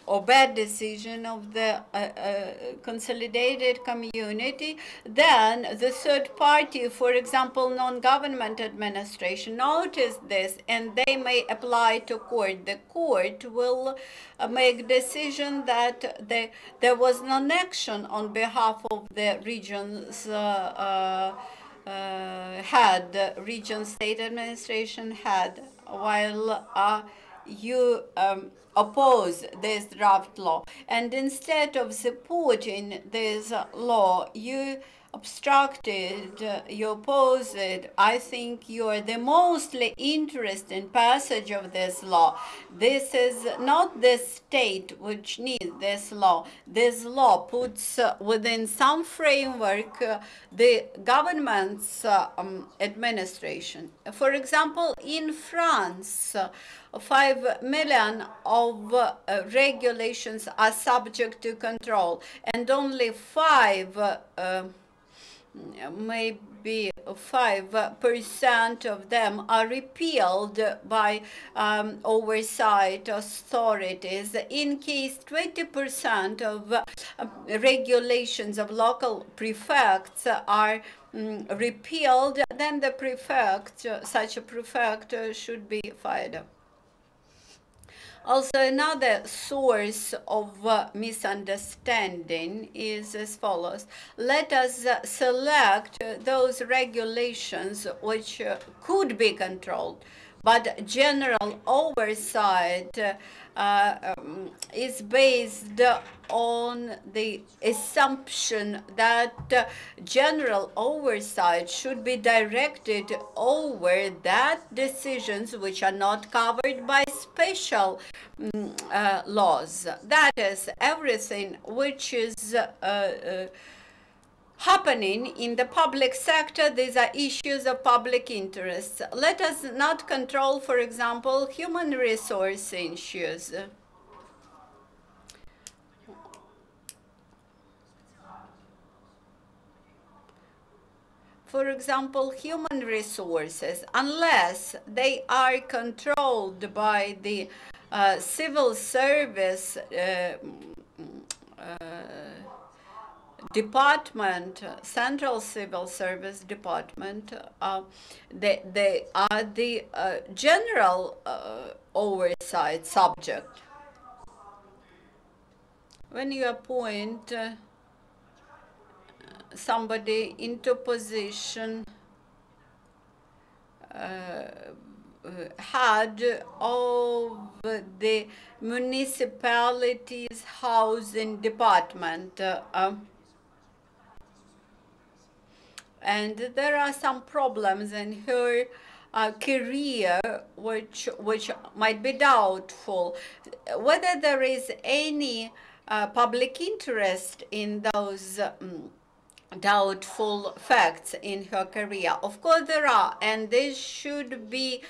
or bad decision of the consolidated community, then the third party, for example, non-government administration, notice this and they may apply to court. The court will make decision that there was non-action on behalf of the region's head, region state administration head, while you oppose this draft law. And instead of supporting this law, you obstructed, you oppose it. I think you are the mostly interested passage of this law. This is not the state which needs this law. This law puts within some framework the government's administration. For example, in France, 5 million of regulations are subject to control, and only maybe 5% of them are repealed by oversight authorities. In case 20% of regulations of local prefects are repealed, then the prefect, such a prefect, should be fired. Also, another source of misunderstanding is as follows. Let us select those regulations which could be controlled, but general oversight is based on the assumption that general oversight should be directed over that decisions which are not covered by special laws. That is, everything which is happening in the public sector, these are issues of public interest. Let us not control, for example, human resource issues. For example, human resources, unless they are controlled by the civil service department, Central Civil Service Department, they are the general oversight subject. When you appoint somebody into position head of the municipality's housing department, and there are some problems in her career which might be doubtful, whether there is any public interest in those doubtful facts in her career. Of course there are, and this should be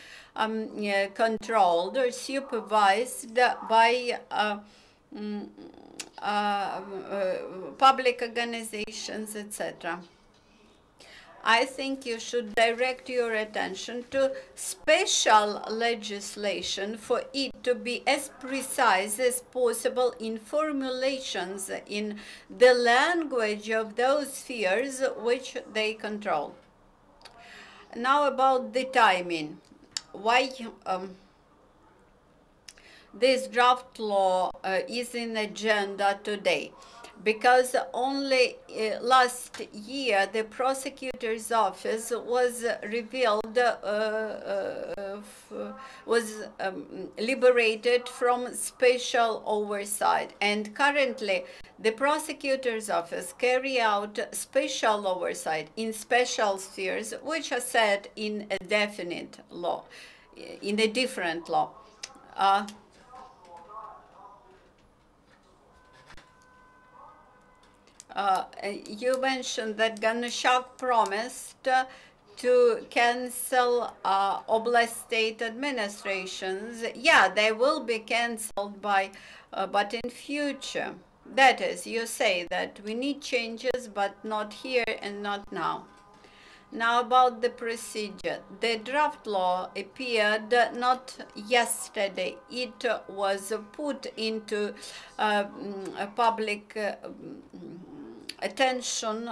controlled or supervised by public organizations, etc. I think you should direct your attention to special legislation for it to be as precise as possible in formulations in the language of those spheres which they control. Now about the timing. Why this draft law is in agenda today, because only last year the prosecutor's office was revealed, was liberated from special oversight, and currently the prosecutor's office carry out special oversight in special spheres which are set in a definite law, in a different law. You mentioned that Hanushchak promised to cancel oblast state administrations. Yeah, they will be canceled but in future. That is, you say that we need changes, but not here and not now. Now about the procedure. The draft law appeared not yesterday. It was put into public attention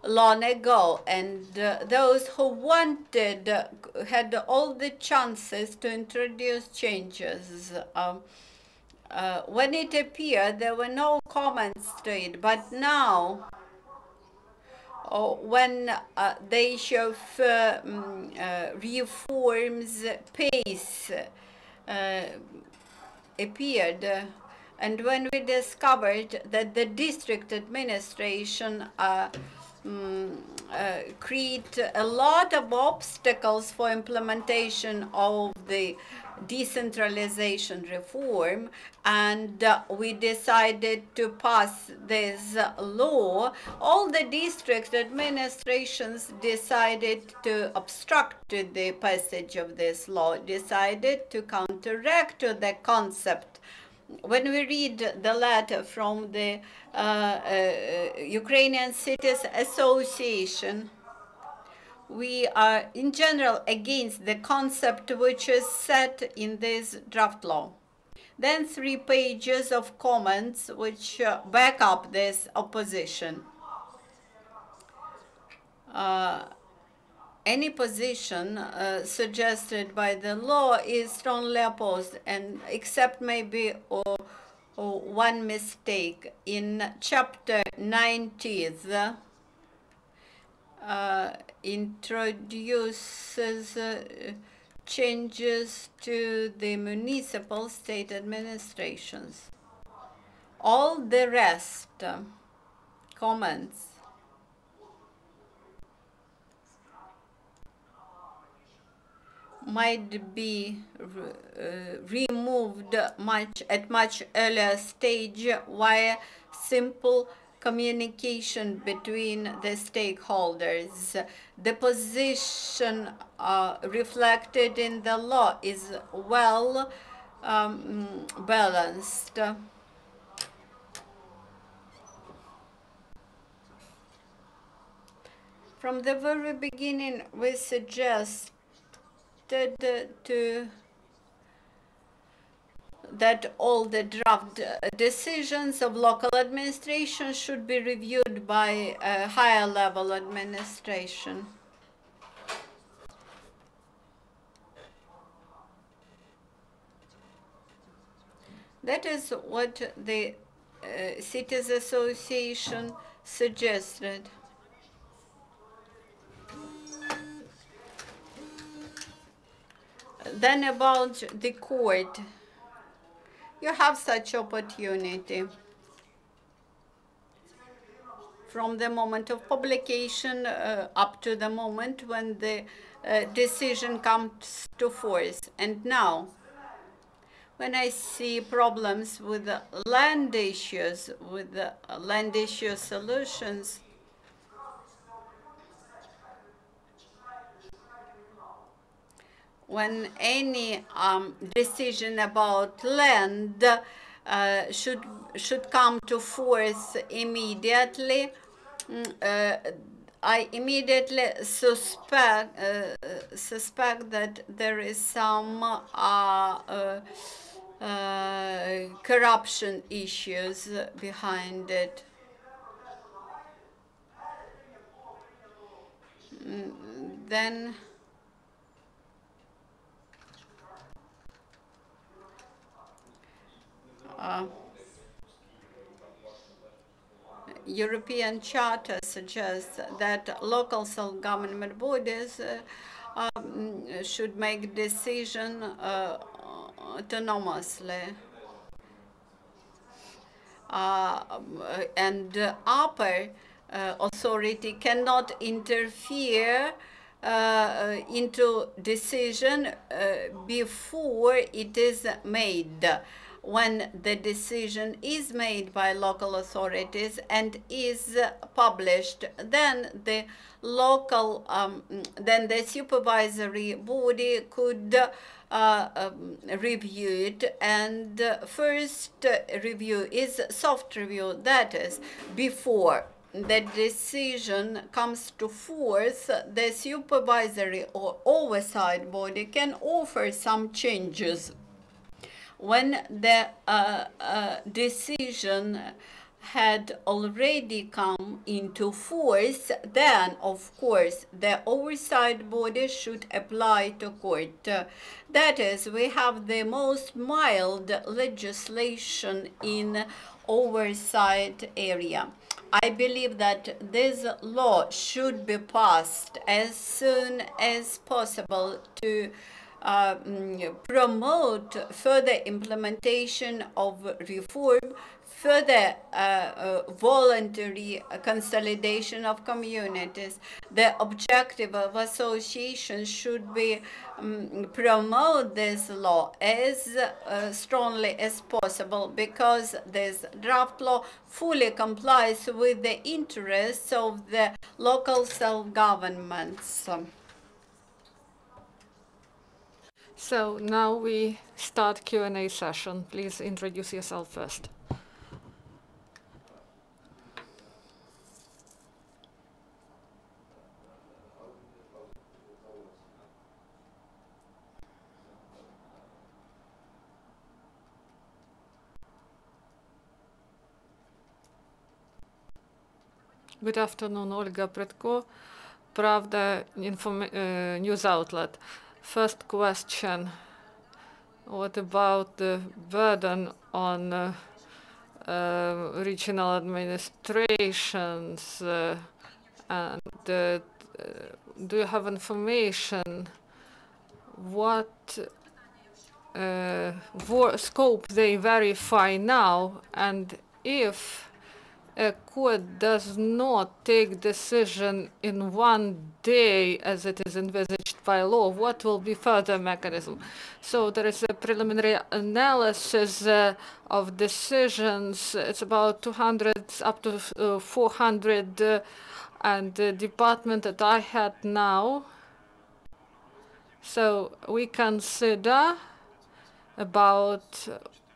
long ago, and those who wanted had all the chances to introduce changes. When it appeared, there were no comments to it, but now when the issue of reforms pace appeared, and when we discovered that the district administration create a lot of obstacles for implementation of the decentralization reform, and we decided to pass this law, all the district administrations decided to obstruct the passage of this law, decided to counteract the concept. When we read the letter from the Ukrainian Cities Association, we are in general against the concept which is set in this draft law. Then 3 pages of comments which back up this opposition. Any position suggested by the law is strongly opposed, and except maybe one mistake. In chapter 90, introduces changes to the municipal state administrations. All the rest comments might be removed at much earlier stage via simple communication between the stakeholders. The position reflected in the law is well balanced. From the very beginning, we suggested that all the draft decisions of local administration should be reviewed by a higher level administration. That is what the Cities Association suggested. Then about the court. You have such opportunity from the moment of publication up to the moment when the decision comes to force. And now, when I see problems with the land issues, with the land issue solutions, when any decision about land should come to force immediately, I immediately suspect that there is some corruption issues behind it. Then European Charter suggests that local self-government bodies should make decision autonomously. And upper authority cannot interfere into decision before it is made. When the decision is made by local authorities and is published, then the supervisory body could review it, and first review is soft review, that is, before the decision comes to force, the supervisory or oversight body can offer some changes. When the decision had already come into force, then, of course, the oversight body should apply to court. That is, we have the most mild legislation in oversight area. I believe that this law should be passed as soon as possible to promote further implementation of reform, further voluntary consolidation of communities. The objective of association should be promote this law as strongly as possible, because this draft law fully complies with the interests of the local self-governments. So now we start Q&A session. Please introduce yourself first. Good afternoon, Olga Predko, Pravda news outlet. First question, what about the burden on regional administrations, and do you have information what scope they verify now, and if a court does not take decision in one day as it is envisaged by law, what will be further mechanism? So there is a preliminary analysis of decisions. It's about 200 up to 400, and the department that I had now. So we consider about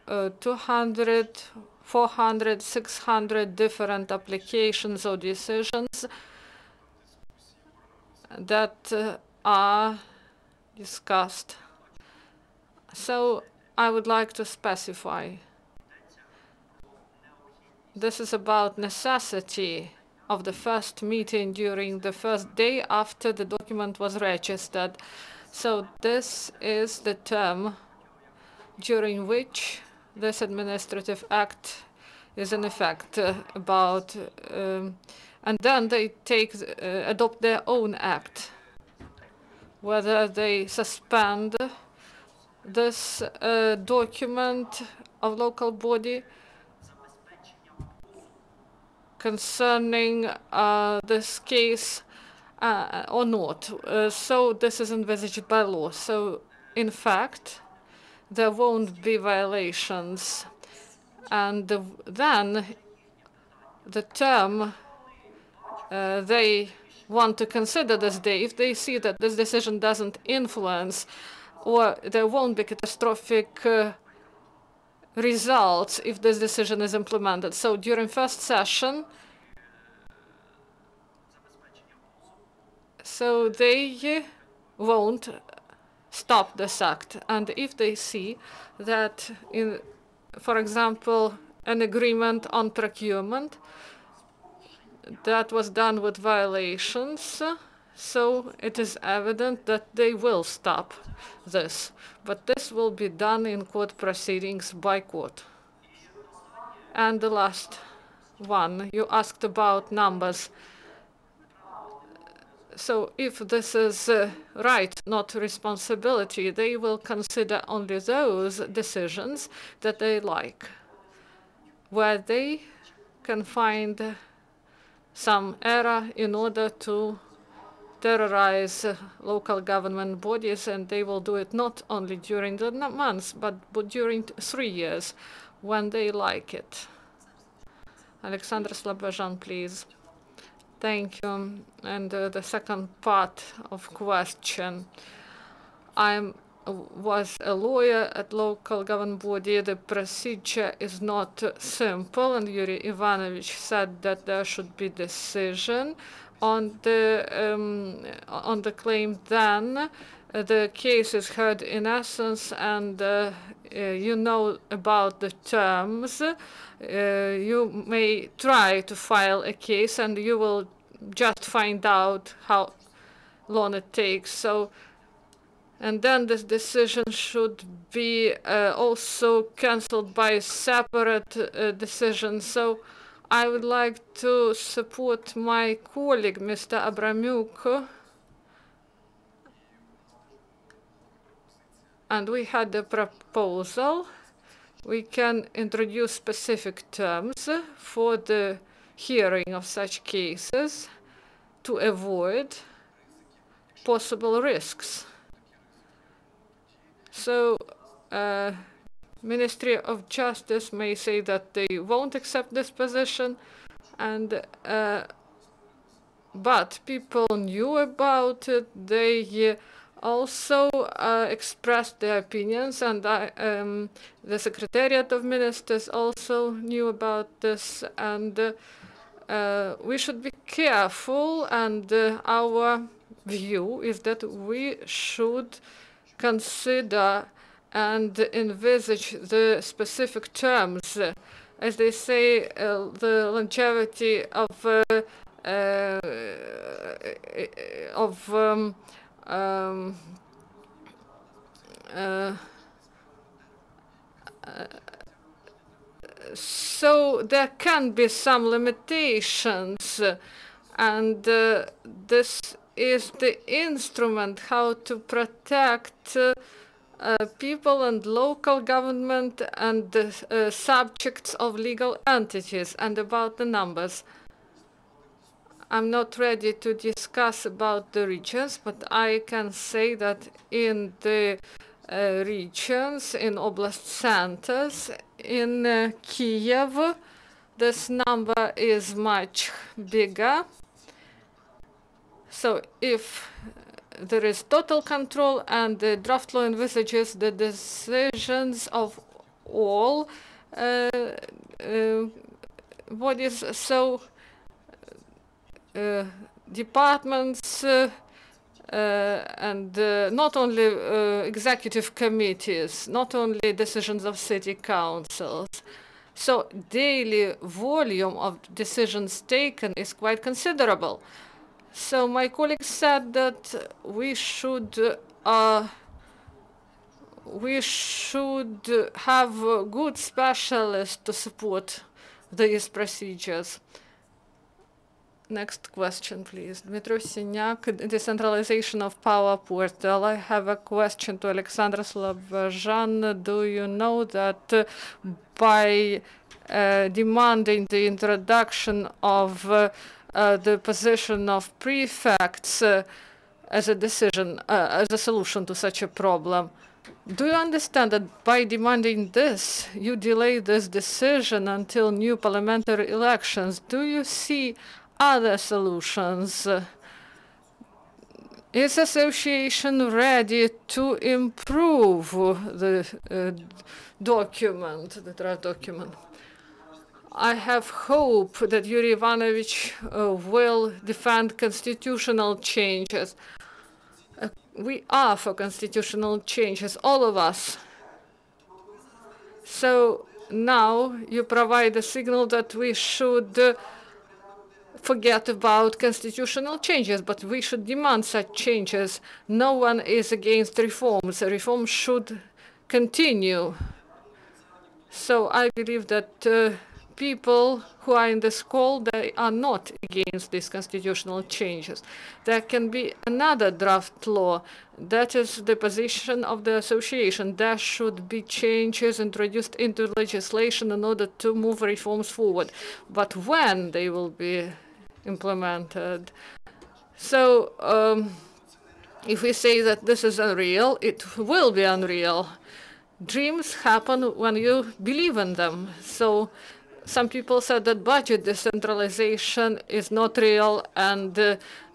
200, 400, 600 different applications or decisions that are discussed. So I would like to specify. This is about necessity of the first meeting during the first day after the document was registered. So this is the term during which this administrative act is in effect, and then they adopt their own act, whether they suspend this document of local body concerning this case or not. So this is envisaged by law. So in fact, there won't be violations, and then the term they want to consider this day, if they see that this decision doesn't influence or there won't be catastrophic results if this decision is implemented. So during first session, so they won't stop this act. And if they see that, for example, an agreement on procurement that was done with violations, so it is evident that they will stop this. But this will be done in court proceedings by court. And the last one, you asked about numbers. So if this is right, not responsibility, they will consider only those decisions that they like, where they can find some error in order to terrorize local government bodies, and they will do it not only during the months, but during 3 years, when they like it. Alexander Slobozhan, please. Thank you. And the second part of question. I was a lawyer at local government body. The procedure is not simple, and Yuriy Ivanovich said that there should be decision on the claim. Then the case is heard in essence, and you know about the terms. You may try to file a case, and you will just find out how long it takes. So, and then this decision should be also cancelled by separate decision. So I would like to support my colleague, Mr. Abramiuk. And we had a proposal. We can introduce specific terms for the hearing of such cases to avoid possible risks. So Ministry of Justice may say that they won't accept this position, and but people knew about it. They also expressed their opinions, and the Secretariat of Ministers also knew about this, and we should be careful, and our view is that we should consider and envisage the specific terms. As they say, the longevity so there can be some limitations, and this is the instrument how to protect people and local government and subjects of legal entities. And about the numbers, I'm not ready to discuss about the regions, but I can say that in the regions, in oblast centers, in Kiev, this number is much bigger. So if there is total control, and the draft law envisages the decisions of all bodies, so departments and not only executive committees, not only decisions of city councils. So daily volume of decisions taken is quite considerable. So my colleague said that we should have good specialists to support these procedures. Next question, please. Dmitry Sinyak, Decentralization of Power Portal. I have a question to Alexander Slobozhan. Do you know that by demanding the introduction of the position of prefects as a decision, as a solution to such a problem, do you understand that by demanding this, you delay this decision until new parliamentary elections? Do you see other solutions? Is association ready to improve the document, the draft document? I have hope that Yuriy Ivanovich will defend constitutional changes. We are for constitutional changes, all of us. So now you provide a signal that we should forget about constitutional changes, but we should demand such changes. No one is against reforms. Reforms should continue. So I believe that people who are in this call, they are not against these constitutional changes. There can be another draft law. That is the position of the association. There should be changes introduced into legislation in order to move reforms forward. But when they will be implemented? So if we say that this is unreal, it will be unreal. Dreams happen when you believe in them. So some people said that budget decentralization is not real, and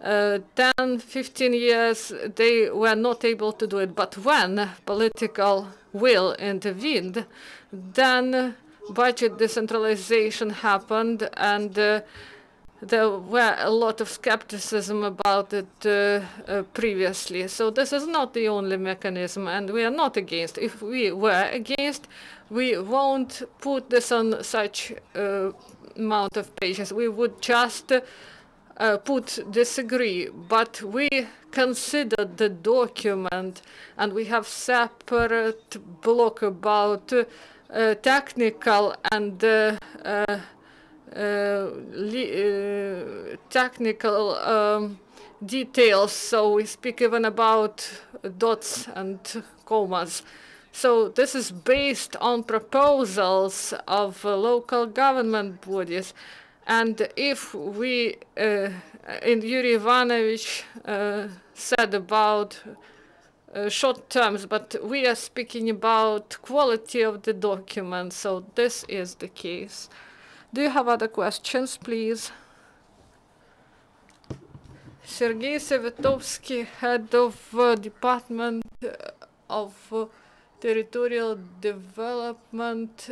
10, 15 years they were not able to do it. But when political will intervened, then budget decentralization happened, and there were a lot of skepticism about it previously. So this is not the only mechanism, and we are not against. If we were against, we won't put this on such amount of pages. We would just put disagree, but we considered the document, and we have separate block about technical and technical details, so we speak even about dots and commas. So this is based on proposals of local government bodies. And if we, in Yuriy Ivanovich said about short terms, but we are speaking about quality of the document, so this is the case. Do you have other questions, please? Serhiii Savitovsky, head of Department of Territorial Development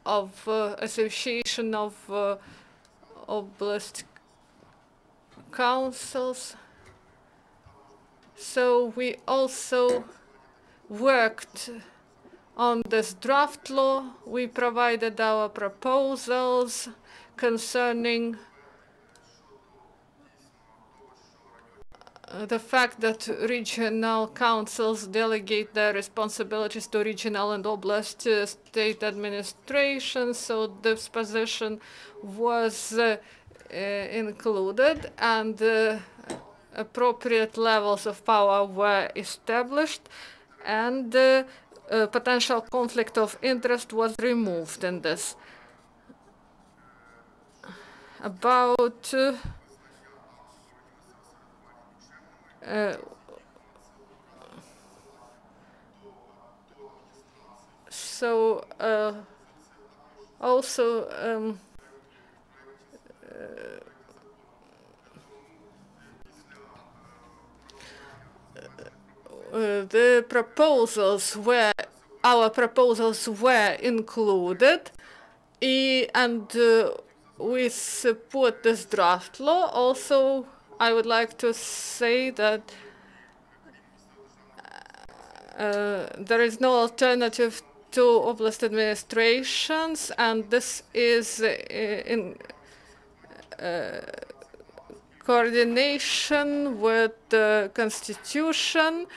of Association of Oblast Councils. So we also worked on this draft law. We provided our proposals concerning the fact that regional councils delegate their responsibilities to regional and oblast state administration. So this position was included, and appropriate levels of power were established, and potential conflict of interest was removed in this. About also the proposals were, our proposals were included, and we support this draft law. Also, I would like to say that there is no alternative to oblast administrations, and this is in coordination with the constitution,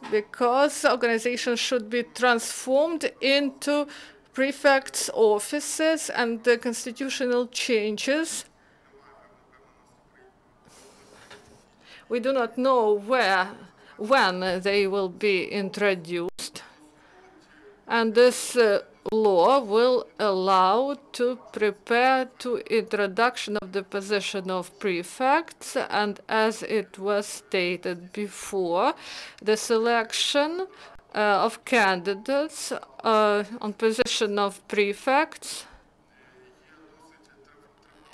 because organizations should be transformed into prefects' offices, and the constitutional changes, we do not know when they will be introduced. And this law will allow to prepare to introduction of the position of prefects, and as it was stated before, the selection of candidates on position of prefects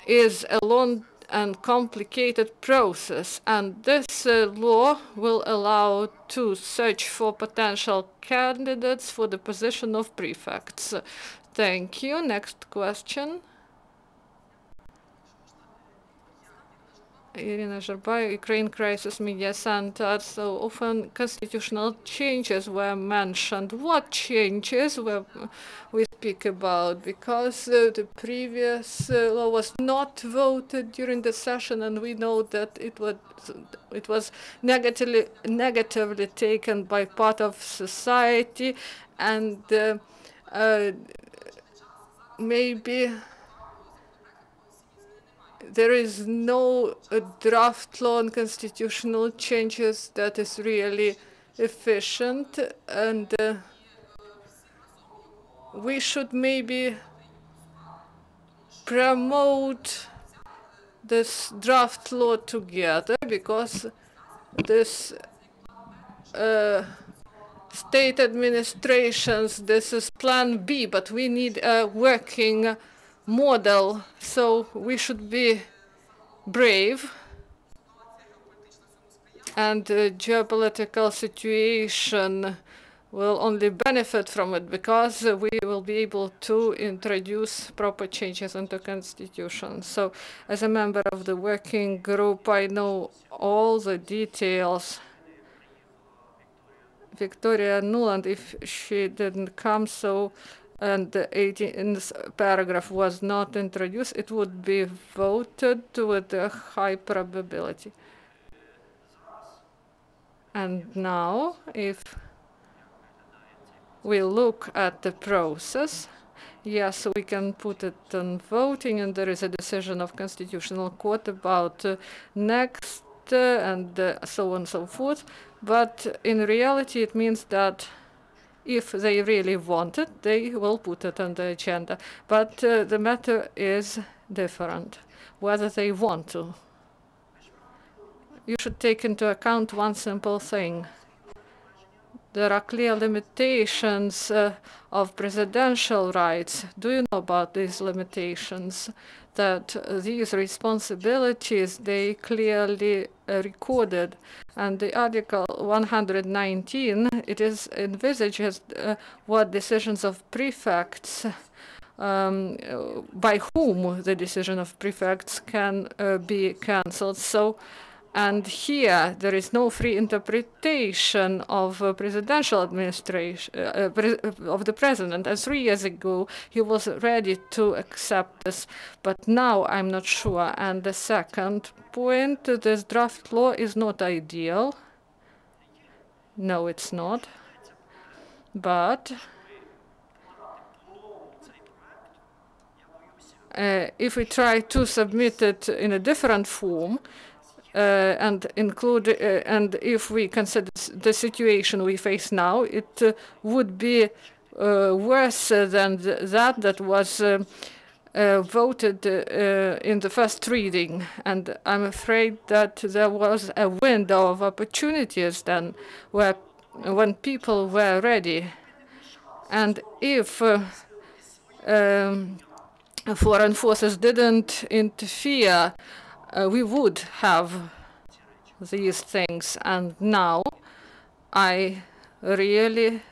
is a long and complicated process, and this law will allow to search for potential candidates for the position of prefects. Thank you. Next question. Iryna Gryshchenko, Ukraine Crisis Media Center. So often constitutional changes were mentioned. What changes were we speak about? Because the previous law was not voted during the session, and we know that it was negatively taken by part of society, and maybe there is no draft law on constitutional changes that is really efficient, and we should maybe promote this draft law together, because this state administrations, this is plan B, but we need a working model, so we should be brave. And the geopolitical situation will only benefit from it, because we will be able to introduce proper changes into constitution. So as a member of the working group, I know all the details. Victoria Nuland, if she didn't come, so and the 18th paragraph was not introduced, it would be voted with a high probability. And now, if we look at the process, yes, we can put it on voting, and there is a decision of Constitutional Court about next and so on and so forth. But in reality, it means that if they really want it, they will put it on the agenda. But the matter is different, whether they want to. You should take into account one simple thing. There are clear limitations of presidential rights. Do you know about these limitations? That these responsibilities, they clearly recorded. And the Article 119, it is envisages what decisions of prefects, by whom the decision of prefects can be cancelled. So, and here there is no free interpretation of presidential administration of the president. And 3 years ago, he was ready to accept this, but now I'm not sure. And the second point, this draft law is not ideal. No, it's not. But if we try to submit it in a different form, and include, and if we consider the situation we face now, it would be worse than that was voted in the first reading. And I'm afraid that there was a window of opportunities then, when people were ready. And if foreign forces didn't interfere, we would have these things. And now I really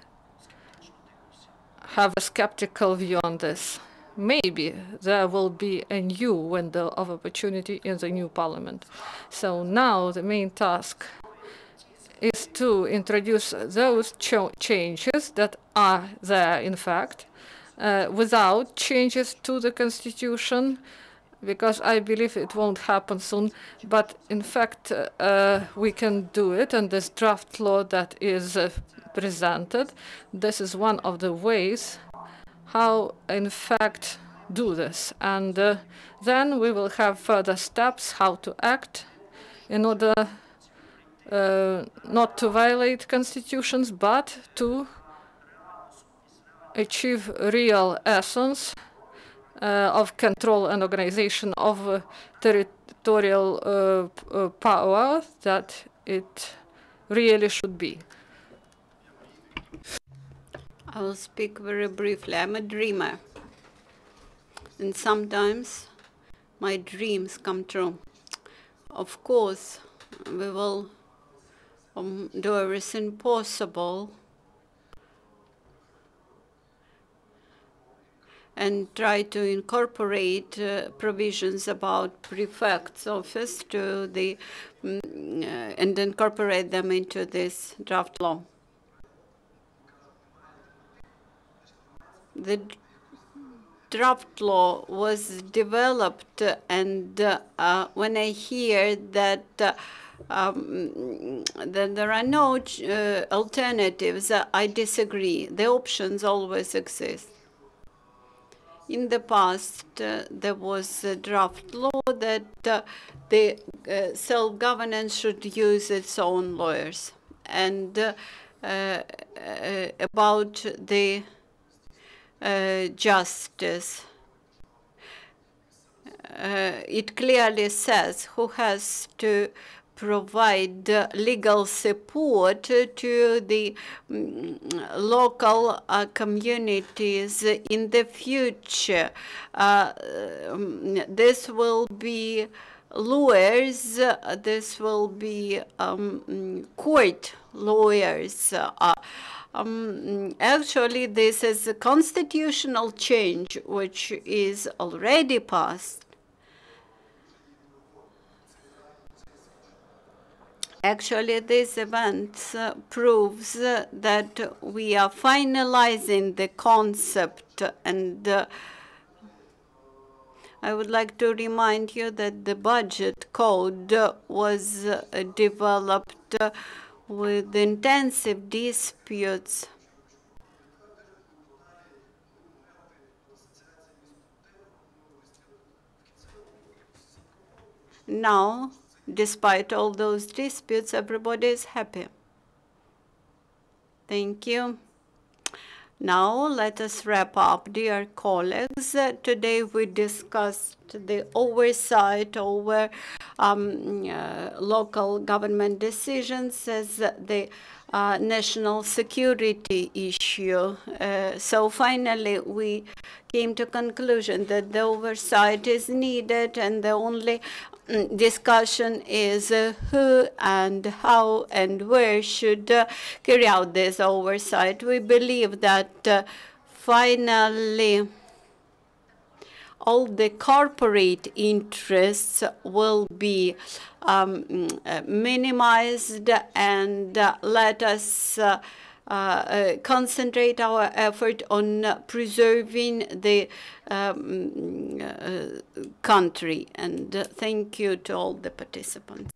have a skeptical view on this. Maybe there will be a new window of opportunity in the new parliament. So now the main task is to introduce those changes that are there, in fact, without changes to the constitution, because I believe it won't happen soon. But in fact, we can do it, and this draft law that is presented, this is one of the ways how, in fact, do this. And then we will have further steps how to act in order not to violate constitutions, but to achieve real essence of control and organization of territorial power that it really should be. I will speak very briefly. I'm a dreamer, and sometimes my dreams come true. Of course, we will do everything possible and try to incorporate provisions about prefect's office to the and incorporate them into this draft law. The draft law was developed, and when I hear that there are no alternatives, I disagree. The options always exist. In the past, there was a draft law that the self-governance should use its own lawyers. And about the justice, it clearly says who has to provide legal support to the local communities in the future. This will be lawyers, this will be court lawyers. Actually, this is a constitutional change which is already passed. Actually, this event proves that we are finalizing the concept, and I would like to remind you that the budget code was developed with intensive disputes. Now, despite all those disputes, everybody is happy. Thank you. Now, let us wrap up, dear colleagues. Today we discussed the oversight over local government decisions as the national security issue. So finally, we came to conclusion that the oversight is needed, and the only discussion is who and how and where should carry out this oversight. We believe that finally all the corporate interests will be minimized, and let us concentrate our effort on preserving the country. And thank you to all the participants.